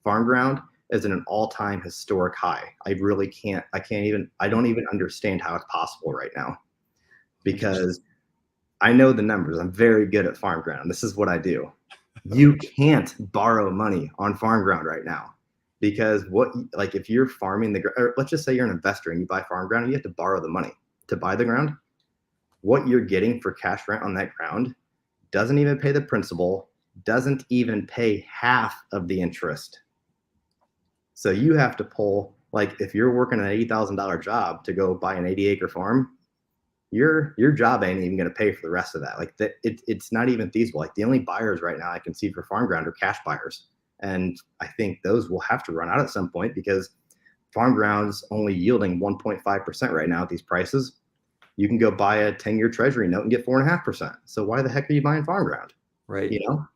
Farm ground is at an all-time historic high. I don't even understand how it's possible right now because I know the numbers. I'm very good at farm ground. This is what I do. You can't borrow money on farm ground right now because if you're farming or let's just say you're an investor and you buy farm ground and you have to borrow the money to buy the ground. What you're getting for cash rent on that ground doesn't even pay the principal, doesn't even pay half of the interest. So you have to pull, like if you're working an $80,000 job to go buy an 80-acre farm, your job ain't even going to pay for the rest of that. Like it's not even feasible. Like the only buyers right now I can see for farm ground are cash buyers. And I think those will have to run out at some point because farm ground's only yielding 1.5% right now at these prices. You can go buy a 10-year treasury note and get 4.5%. So why the heck are you buying farm ground? Right. You know,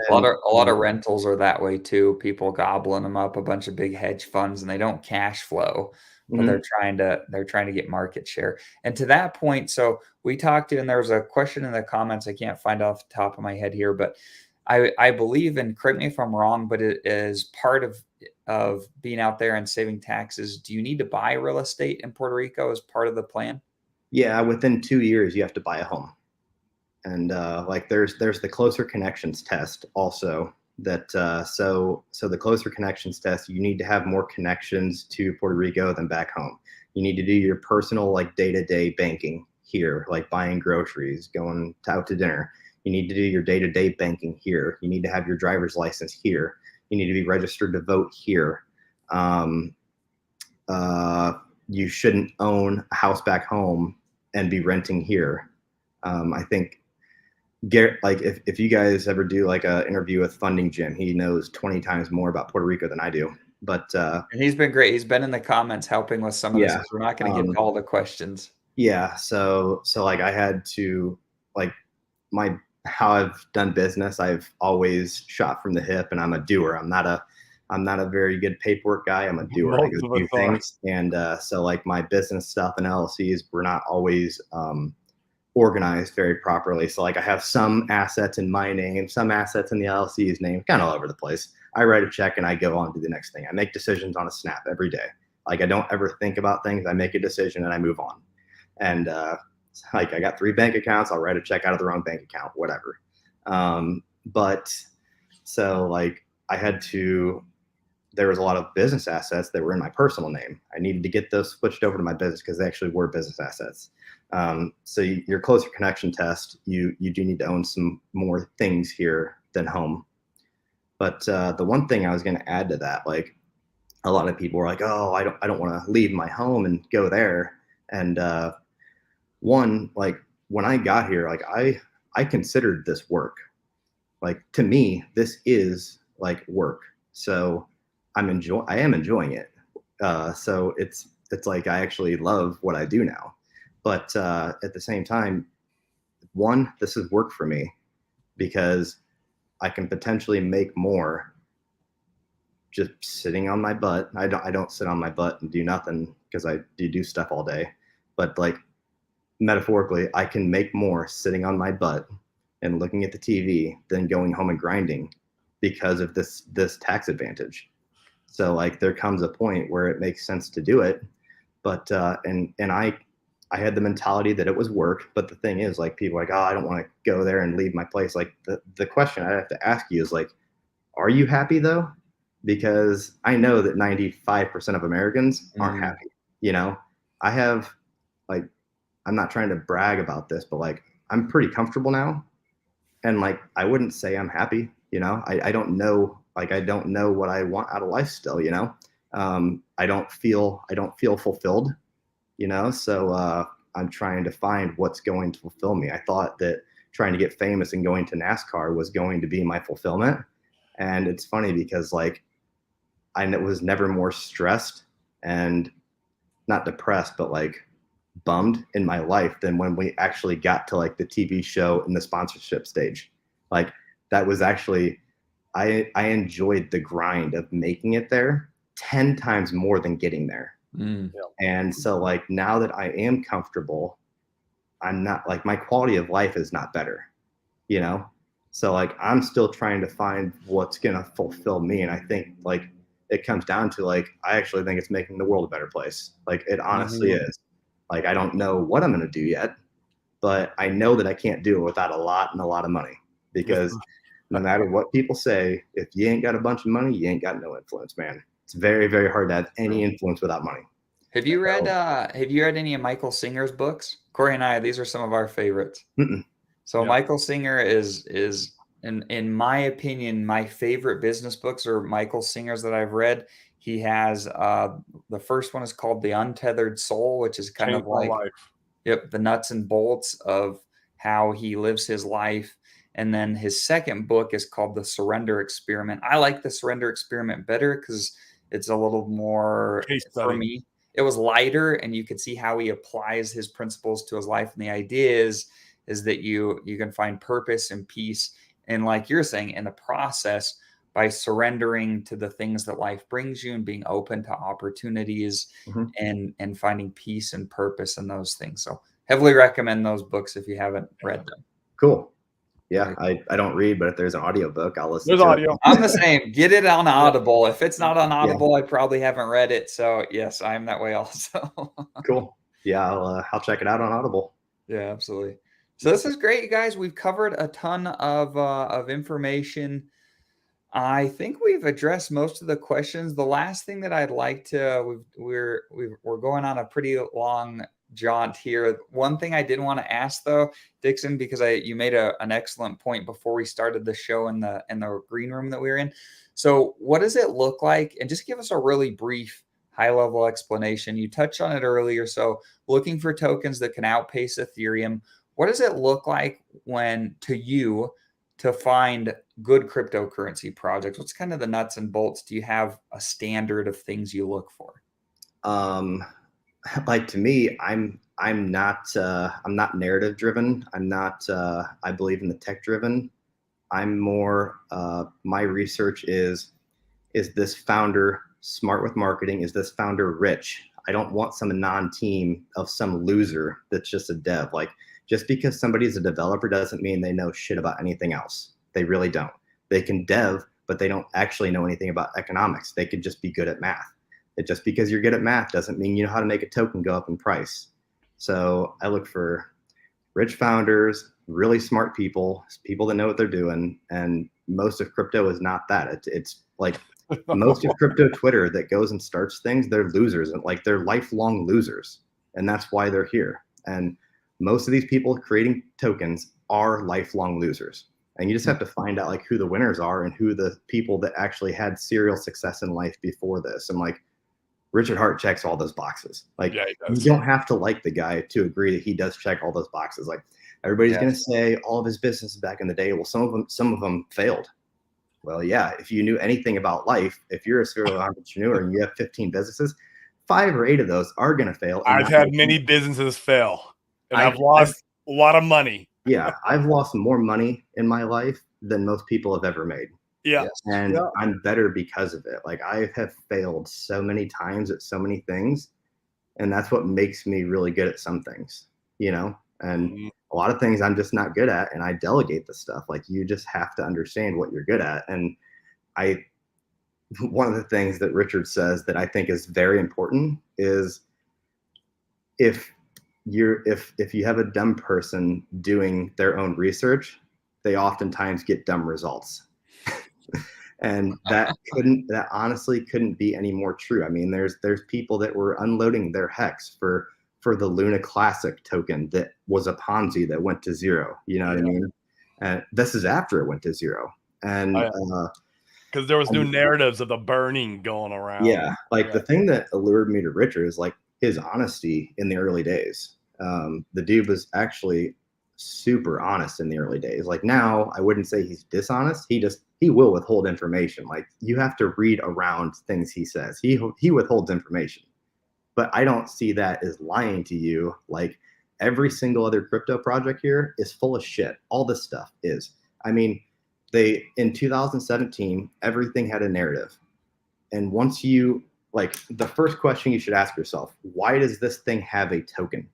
a lot of rentals are that way too. People gobbling them up, a bunch of big hedge funds, and they don't cash flow, but they're trying to get market share. And to that point, so we talked to, and there was a question in the comments I can't find off the top of my head here, but I believe, and correct me if I'm wrong, but it is part of being out there and saving taxes. Do you need to buy real estate in Puerto Rico as part of the plan? Yeah, within 2 years, you have to buy a home. And like there's the closer connections test also that so the closer connections test, you need to have more connections to Puerto Rico than back home. You need to do your personal like day-to-day banking here, like buying groceries, going out to dinner. You need to do your day-to-day banking here. You need to have your driver's license here. You need to be registered to vote here. You shouldn't own a house back home and be renting here. I think Garrett, like if you guys ever do like a interview with Funding Jim, he knows 20 times more about Puerto Rico than I do. But and he's been great. He's been in the comments helping with some of this. We're not going to get all the questions. Yeah. So like I had to like how I've done business. I've always shot from the hip, and I'm a doer. I'm not a very good paperwork guy. I'm a doer. I go do things. And so like my business stuff and LLCs were not always organized very properly. So like I have some assets in my name, some assets in the LLC's name, kind of all over the place. I write a check and I go on to the next thing. I make decisions on a snap every day. Like I don't ever think about things. I make a decision and I move on. And like I got 3 bank accounts. I'll write a check out of the wrong bank account, whatever. But so like I had to, there was a lot of business assets that were in my personal name. I needed to get those switched over to my business because they actually were business assets. So your closer connection test, you do need to own some more things here than home. But the one thing I was going to add to that, like a lot of people were like, oh, I don't want to leave my home and go there. And one, like when I got here, like I considered this work. Like to me, this is like work. So I am enjoying it. So it's like I actually love what I do now. But at the same time, one, this is work for me because I can potentially make more just sitting on my butt. I don't sit on my butt and do nothing because I do stuff all day. But like metaphorically, I can make more sitting on my butt and looking at the TV than going home and grinding because of this tax advantage. So like there comes a point where it makes sense to do it. But and I had the mentality that it was work. But the thing is, like people are like, oh, I don't want to go there and leave my place. Like the question I have to ask you is like, are you happy though? Because I know that 95% of Americans aren't happy. You know, I have like, I'm not trying to brag about this, but like I'm pretty comfortable now. And like I wouldn't say I'm happy, you know. I don't know, like I don't know what I want out of life still, you know. I don't feel fulfilled, you know. So I'm trying to find what's going to fulfill me. I thought that trying to get famous and going to NASCAR was going to be my fulfillment. And it's funny because like I was never more stressed and not depressed, but like bummed in my life than when we actually got to like the TV show and the sponsorship stage. Like that was actually, I enjoyed the grind of making it there 10 times more than getting there. And so like now that I am comfortable, I'm not like my quality of life is not better, you know? So like I'm still trying to find what's gonna fulfill me. And I think like it comes down to like I actually think it's making the world a better place. Like it honestly is. Like I don't know what I'm gonna do yet, but I know that I can't do it without a lot of money. Because no matter what people say, if you ain't got a bunch of money, you ain't got no influence, man. It's very, very hard to have any influence without money. Have you read any of Michael Singer's books? Corey and I, these are some of our favorites. So Michael Singer is in my opinion, my favorite business books are Michael Singer's that I've read. He has the first one is called The Untethered Soul, which is kind of like the nuts and bolts of how he lives his life. And then his second book is called The Surrender Experiment. I like The Surrender Experiment better because it's a little more, for me, it was lighter and you could see how he applies his principles to his life. And the idea is that you can find purpose and peace. And like you're saying, in the process, by surrendering to the things that life brings you and being open to opportunities and finding peace and purpose in those things. So heavily recommend those books if you haven't read them. Cool. Yeah, I don't read, but if there's an audiobook, I'll listen. There's to audio. It. I'm the same. Get it on Audible. If it's not on Audible, I probably haven't read it. So yes, I'm that way also. Cool. Yeah, I'll check it out on Audible. Yeah, absolutely. So this is great, you guys. We've covered a ton of information. I think we've addressed most of the questions. The last thing that I'd like to, we're going on a pretty long jaunt here. One thing I did want to ask though, Dixon, because you made an excellent point before we started the show in the green room that we were in. So what does it look like? And just give us a really brief high level explanation. You touched on it earlier. So looking for tokens that can outpace Ethereum. What does it look like to find good cryptocurrency projects? What's kind of the nuts and bolts? Do you have a standard of things you look for? Like to me, I'm not narrative driven. I'm not, I believe in the tech driven. I'm more, my research is this founder smart with marketing? Is this founder rich? I don't want some non-team of some loser that's just a dev. Like just because somebody's a developer doesn't mean they know shit about anything else. They really don't. They can dev but they don't actually know anything about economics. They could just be good at math. Just because you're good at math doesn't mean you know how to make a token go up in price. So I look for rich founders, really smart people, people that know what they're doing. And most of crypto is not that. It's like most of crypto Twitter that goes and starts things, they're losers, and like they're lifelong losers. And that's why they're here. And most of these people creating tokens are lifelong losers. And you just have to find out like who the winners are and who the people that actually had serial success in life before this. And like Richard Hart checks all those boxes. Like you don't have to like the guy to agree that he does check all those boxes. Like everybody's going to say all of his businesses back in the day, well, some of them failed. Well, yeah, if you knew anything about life, if you're a serial entrepreneur and you have 15 businesses, 5 or 8 of those are going to fail. I've had many businesses fail, and I've lost a lot of money. Yeah, I've lost more money in my life than most people have ever made. Yeah. And I'm better because of it. Like I have failed so many times at so many things. And that's what makes me really good at some things, you know, and a lot of things I'm just not good at. And I delegate the stuff. Like you just have to understand what you're good at. And one of the things that Richard says that I think is very important is if you have a dumb person doing their own research, they oftentimes get dumb results. And that honestly couldn't be any more true. I mean, there's people that were unloading their hex for the Luna Classic token that was a Ponzi that went to zero. You know what I mean? And this is after it went to zero. And because there was new narratives of the burning going around. Yeah, like the thing that allured me to Richard is like his honesty in the early days. The dude was actually super honest in the early days. Like now, I wouldn't say he's dishonest. He will withhold information. Like you have to read around things he says. He withholds information, but I don't see that as lying to you. Like every single other crypto project here is full of shit. All this stuff is. I mean, in 2017, everything had a narrative, and once you like the first question you should ask yourself: why does this thing have a token?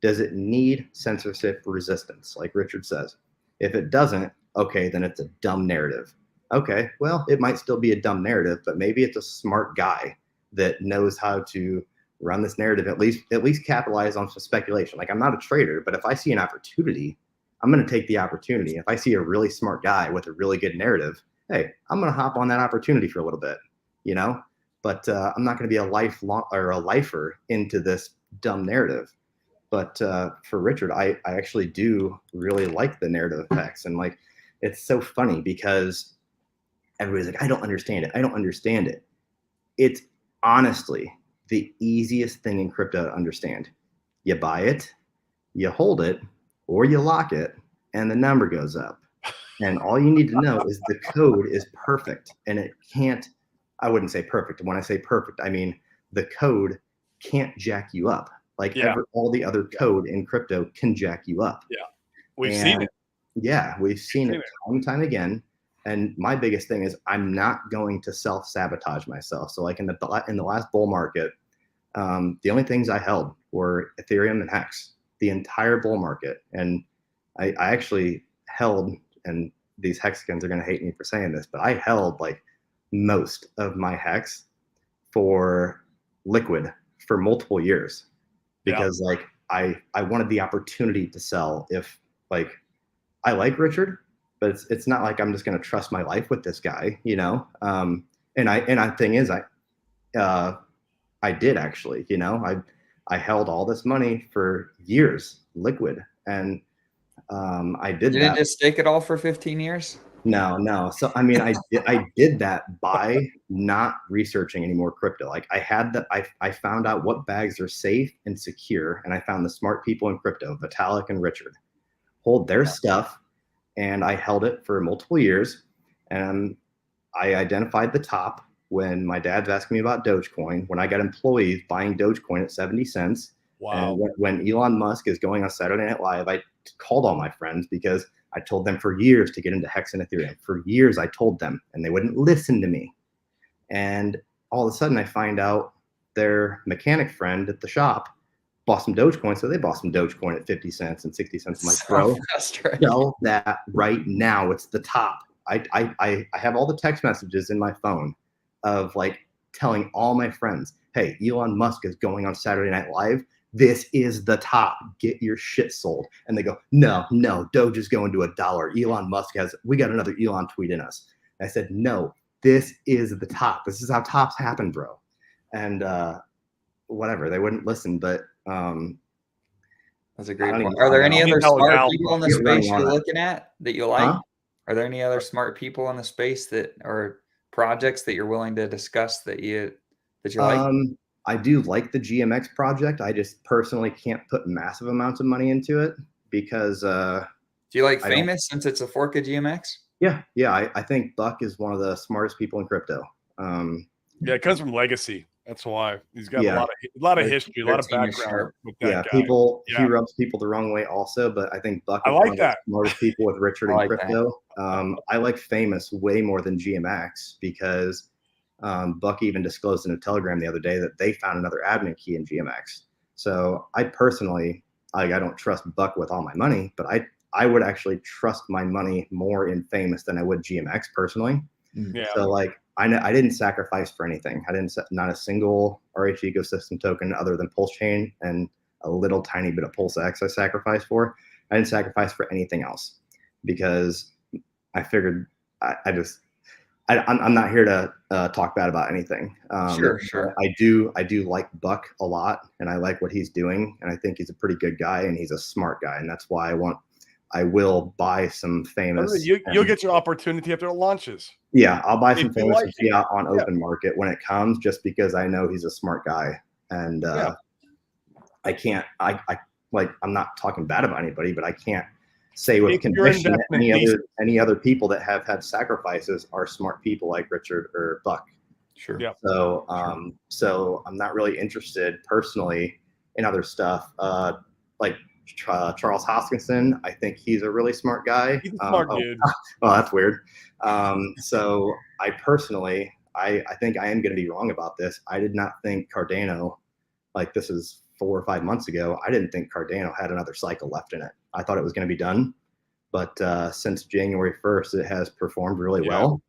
Does it need censorship resistance, like Richard says? If it doesn't, okay, then it's a dumb narrative. Okay, well, it might still be a dumb narrative, but maybe it's a smart guy that knows how to run this narrative, at least capitalize on some speculation. Like I'm not a trader, but if I see an opportunity, I'm going to take the opportunity. If I see a really smart guy with a really good narrative, hey, I'm going to hop on that opportunity for a little bit, you know? But I'm not going to be a lifer into this dumb narrative. But for Richard, I actually do really like the narrative effects. And like, it's so funny because everybody's like, I don't understand it. I don't understand it. It's honestly the easiest thing in crypto to understand. You buy it, you hold it, or you lock it, and the number goes up. And all you need to know is the code is perfect. And it can't, I wouldn't say perfect. When I say perfect, I mean the code can't jack you up. Like all the other code in crypto can jack you up. Yeah, we've seen it. Yeah, we've seen it time and time again. And my biggest thing is I'm not going to self-sabotage myself. So like in the last bull market, the only things I held were Ethereum and Hex, the entire bull market. And I actually held, and these Hexicans are going to hate me for saying this, but I held like most of my Hex for liquid for multiple years. Because like I wanted the opportunity to sell if like I like Richard, but it's not like I'm just going to trust my life with this guy, you know? Thing is I did actually, you know, I held all this money for years liquid, and I did that. You didn't just stake it all for 15 years? No. So, I mean, I did that by not researching any more crypto. Like I found out what bags are safe and secure. And I found the smart people in crypto, Vitalik and Richard, hold their stuff. And I held it for multiple years. And I identified the top when my dad's asking me about Dogecoin, when I got employees buying Dogecoin at 70 cents. Wow. And when Elon Musk is going on Saturday Night Live, I called all my friends because I told them for years to get into Hex and Ethereum. For years, I told them, and they wouldn't listen to me. And all of a sudden, I find out their mechanic friend at the shop bought some Dogecoin. So they bought some Dogecoin at 50 cents and 60 cents. I'm like, bro, sell that right now. It's the top. I have all the text messages in my phone of like telling all my friends, hey, Elon Musk is going on Saturday Night Live. This is the top. Get your shit sold. And they go, no, Doge is going to $1. Elon Musk we got another Elon tweet in us. And I said, no, this is the top. This is how tops happen, bro. And whatever, they wouldn't listen. But that's a great point. Are there any other smart people in the space you're looking at that you like? Huh? Are there any other smart people in the space that or projects that you're willing to discuss that you like? I do like the GMX project. I just personally can't put massive amounts of money into it because. Do you like Famous since it's a fork of GMX? Yeah. I think Buck is one of the smartest people in crypto. Yeah, it comes from legacy. That's why he's got a lot of history, a lot of background with that guy. He rubs people the wrong way also, but I think Buck is one of the smartest people with Richard in crypto. I like Famous way more than GMX because Buck even disclosed in a Telegram the other day that they found another admin key in GMX. So I personally, I don't trust Buck with all my money, but I would actually trust my money more in Famous than I would GMX personally. Yeah. So like I didn't sacrifice for anything. I didn't not a single RH ecosystem token other than Pulse Chain and a little tiny bit of Pulse X I sacrificed for. I didn't sacrifice for anything else because I figured I'm not here to talk bad about anything. Sure. I do like Buck a lot, and I like what he's doing, and I think he's a pretty good guy, and he's a smart guy, and that's why I will buy some Famous. You'll get your opportunity after it launches. Yeah, I'll buy some Famous and fiat on open market when it comes, just because I know he's a smart guy, and I can't. I'm not talking bad about anybody, but I can't say with conviction that any other people that have had sacrifices are smart people like Richard or Buck. Sure. Yeah. So so I'm not really interested personally in other stuff. Like Charles Hoskinson, I think he's a really smart guy. He's a smart dude. Well, that's weird. So I personally, I think I am going to be wrong about this. I did not think Cardano, like this is 4 or 5 months ago, I didn't think Cardano had another cycle left in it. I thought it was going to be done. But since January 1st, it has performed really well.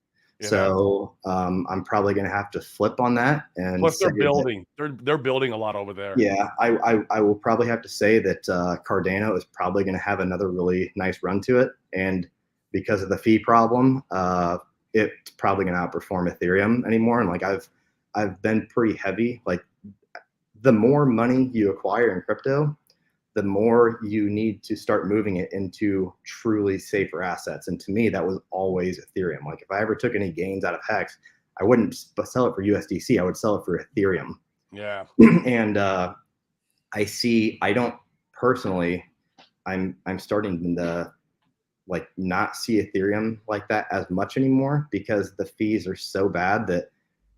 Yeah. So I'm probably going to have to flip on that. And plus they're building. They're building a lot over there. Yeah, I will probably have to say that Cardano is probably going to have another really nice run to it. And because of the fee problem, it's probably going to outperform Ethereum anymore. And like I've been pretty heavy. Like the more money you acquire in crypto, the more you need to start moving it into truly safer assets. And to me, that was always Ethereum. Like if I ever took any gains out of Hex, I wouldn't sell it for USDC. I would sell it for Ethereum. Yeah. And I don't personally, I'm starting to like not see Ethereum like that as much anymore because the fees are so bad that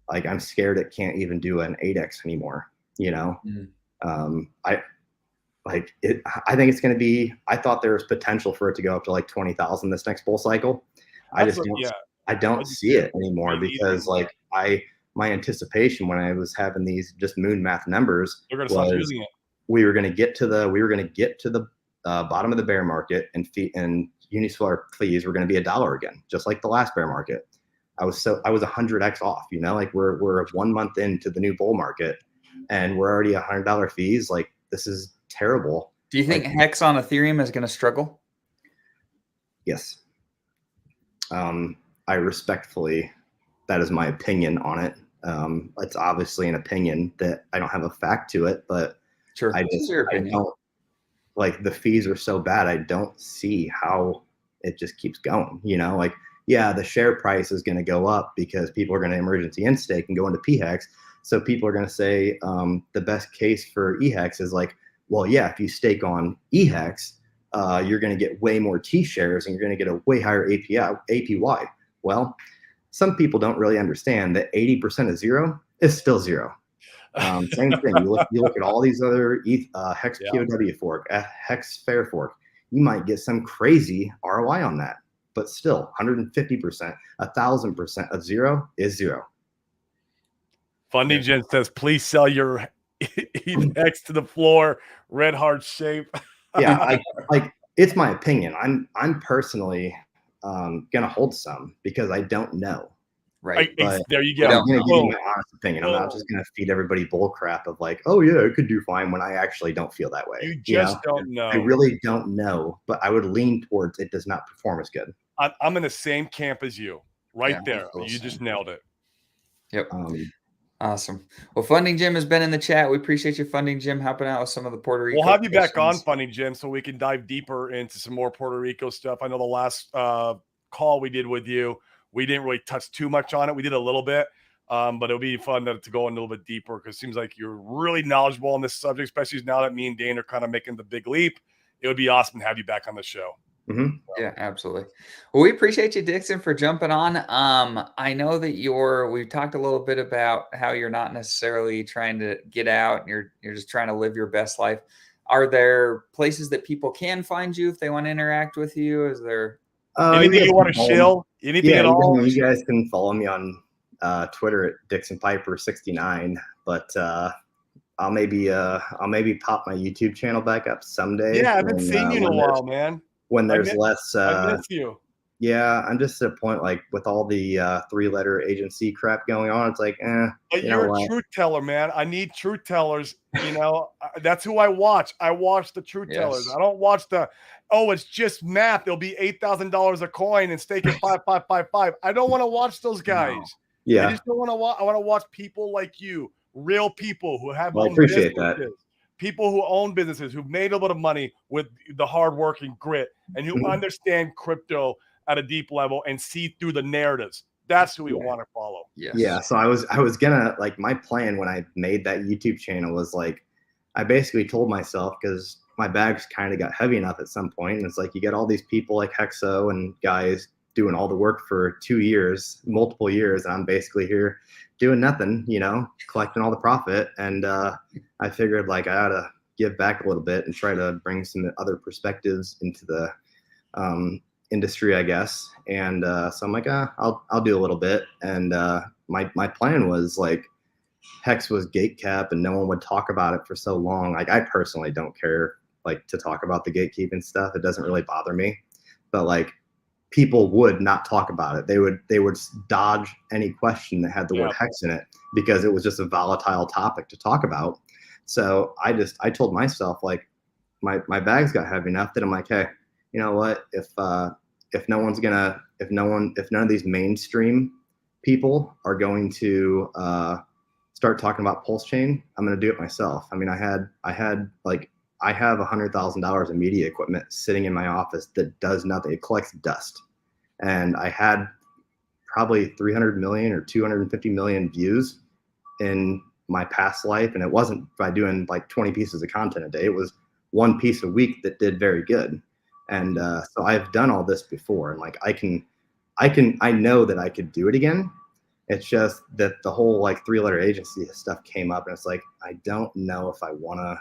like I'm scared it can't even do an 8x anymore. You know, I think it's going to be. I thought there was potential for it to go up to like 20,000 this next bull cycle. I don't see it anymore because like my anticipation when I was having these just moon math numbers was we were going to get to the bottom of the bear market and Uniswap fees were going to be $1 again, just like the last bear market. I was 100x off. You know, like we're 1 month into the new bull market and we're already $100 fees. Like this is terrible. Do you think Hex on Ethereum is going to struggle? Yes. I respectfully, that is my opinion on it. It's obviously an opinion that I don't have a fact to it, but sure. I don't like the fees are so bad. I don't see how it just keeps going, you know, like, yeah, the share price is going to go up because people are going to emergency in-stake and go into PHEX. So people are going to say the best case for EHEX is like, well, yeah, if you stake on EHEX, you're going to get way more T shares and you're going to get a way higher APY. Well, some people don't really understand that 80% of zero is still zero. Same thing. You look at all these other Hex POW fork, Hex Fair fork. You might get some crazy ROI on that, but still 150%, 1,000% of zero is zero. Funding Gen says, please sell your Hex to the floor, red heart shape. Yeah, like it's my opinion. I'm personally gonna hold some because I don't know. Right. But there you We go. I'm don't gonna know. give you my honest opinion. I'm not just gonna feed everybody bull crap of like, oh yeah, it could do fine when I actually don't feel that way. You just don't know. I really don't know, but I would lean towards it does not perform as good. I'm in the same camp as you, right Yeah, there. You just nailed it. Yep. Awesome. Well, Funding Jim has been in the chat. We appreciate you, Funding Jim, helping out with some of the Puerto Rico. We'll have you back on, questions. Funding Jim, so we can dive deeper into some more Puerto Rico stuff. I know the last call we did with you, we didn't really touch too much on it. We did a little bit, but it'll be fun to go in a little bit deeper because it seems like you're really knowledgeable on this subject, especially now that me and Dane are kind of making the big leap. It would be awesome to have you back on the show. Mm-hmm. Yeah, absolutely. Well, we appreciate you, Dixon, for jumping on. I know that we've talked a little bit about how you're not necessarily trying to get out and you're just trying to live your best life. Are there places that people can find you if they want to interact with you? Is there anything you want to shill? Anything at all? You guys can follow me on Twitter at Dixon Piper 69, but I'll maybe pop my YouTube channel back up someday. Yeah, I haven't seen you in a while, man. When there's less, I miss you. Yeah, I'm just at a point like with all the 3-letter agency crap going on. It's like, But you're a truth teller, man. I need truth tellers. That's who I watch. I watch the truth tellers. I don't watch it's just math. It'll be $8,000 a coin and stake at 5555. I don't want to watch those guys. No. Yeah, I just don't want to watch. I want to watch people like you, real people who have. I appreciate that. People who own businesses, who've made a little bit of money with the hard work and grit, and who understand crypto at a deep level and see through the narratives. That's who we want to follow. Yes. Yeah. So I was gonna, like, my plan when I made that YouTube channel was like, I basically told myself, because my bags kind of got heavy enough at some point, and it's like you get all these people like Hexo and guys doing all the work for 2 years, multiple years, and I'm basically here doing nothing, collecting all the profit. And I figured like I ought to give back a little bit and try to bring some other perspectives into the industry, I guess. And so I'm like, I'll do a little bit. And my plan was like, Hex was gatekept and no one would talk about it for so long. Like, I personally don't care like to talk about the gatekeeping stuff. It doesn't really bother me, but like, people would not talk about it. They would dodge any question that had the word Hex in it because it was just a volatile topic to talk about. So I told myself, like, my bags got heavy enough that I'm like, hey, you know what? If none of these mainstream people are going to start talking about Pulse Chain, I'm going to do it myself. I mean, I have $100,000 of media equipment sitting in my office that does nothing. It collects dust. And I had probably 300 million or 250 million views in my past life. And it wasn't by doing like 20 pieces of content a day. It was one piece a week that did very good. And so I've done all this before. And like, I know that I could do it again. It's just that the whole like 3-letter agency stuff came up, and it's like, I don't know if I want to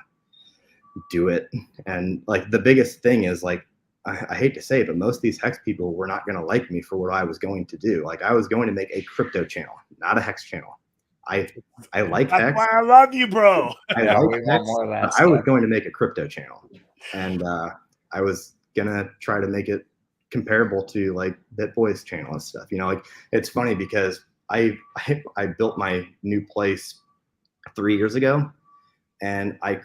do it. And like, the biggest thing is like, I hate to say it, but most of these Hex people were not going to like me for what I was going to do. Like, I was going to make a crypto channel, not a Hex channel. I like That's Hex. Why I love you, bro. I like Hex, but I was going to make a crypto channel, and I was gonna try to make it comparable to like BitBoy's channel and stuff. Like, it's funny because I built my new place 3 years ago, and I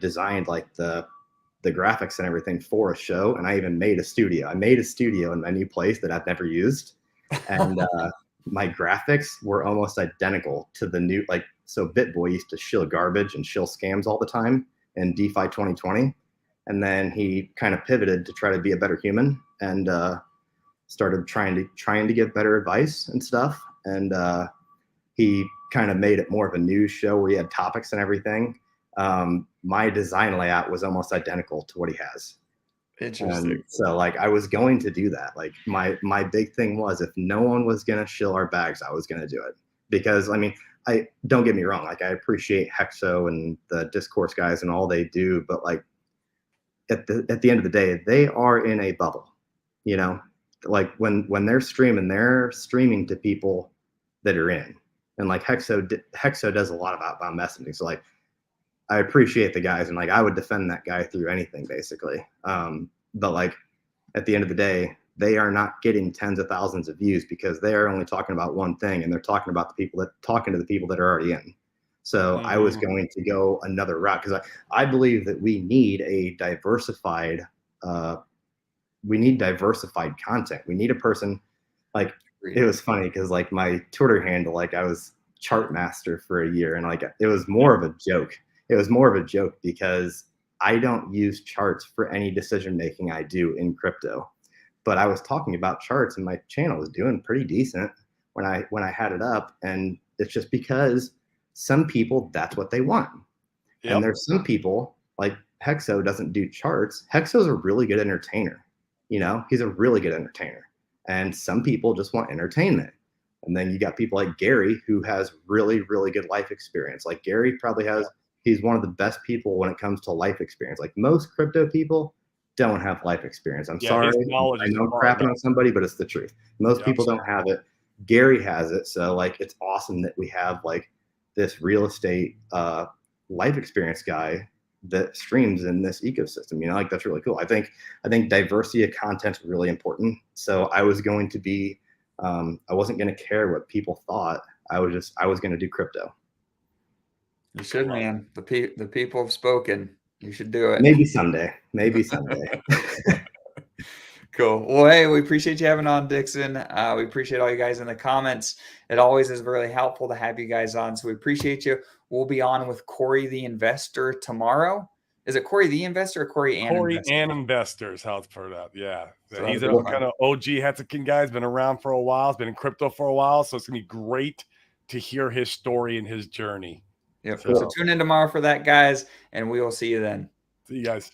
designed like the graphics and everything for a show, and I even made a studio. I made a studio in my new place that I've never used, and my graphics were almost identical to the new, like, so BitBoy used to shill garbage and shill scams all the time in DeFi 2020, and then he kind of pivoted to try to be a better human and started trying to give better advice and stuff, and he kind of made it more of a news show where he had topics and everything. My design layout was almost identical to what he has. Interesting. And so like, I was going to do that. Like, my big thing was, if no one was going to shill our bags, I was going to do it. Because I mean, don't get me wrong. Like, I appreciate Hexo and the Discourse guys and all they do, but like, at the end of the day, they are in a bubble, like when they're streaming to people that are in, and like Hexo does a lot of outbound messaging. So like, I appreciate the guys, and like, I would defend that guy through anything basically. But like, at the end of the day, they are not getting tens of thousands of views because they are only talking about one thing, and they're talking about the people that are already in. So I was going to go another route because I believe that we need a diversified content. We need a person like, it was funny because like my Twitter handle, like I was chart master for a year, and like it was more of a joke. It was more of a joke because I don't use charts for any decision making I do in crypto. But I was talking about charts, and my channel was doing pretty decent when I had it up, and it's just because some people, that's what they want. Yep. And there's some people like Hexo doesn't do charts. Hexo's a really good entertainer. You know, he's a really good entertainer. And some people just want entertainment. And then you got people like Gary, who has really, really good life experience. Like Gary probably he's one of the best people when it comes to life experience. Like most crypto people don't have life experience. I'm sorry. I know I'm crapping on somebody, but it's the truth. Most people don't have it. Gary has it. So like, it's awesome that we have like this real estate life experience guy that streams in this ecosystem. You know, like that's really cool. I think diversity of content is really important. So I was going to be, I wasn't going to care what people thought. I was going to do crypto. You should, man. The people have spoken. You should do it. Maybe someday. Maybe someday. Cool. Well, hey, we appreciate you having on, Dixon. We appreciate all you guys in the comments. It always is really helpful to have you guys on. So we appreciate you. We'll be on with Corey the Investor tomorrow. Is it Corey the Investor or Corey and Corey Investor? and Investors, how it's put up. Yeah. So he's a kind of OG Hetzikin guy. He's been around for a while. He's been in crypto for a while. So it's going to be great to hear his story and his journey. Yep. So tune in tomorrow for that, guys, and we will see you then. See you guys.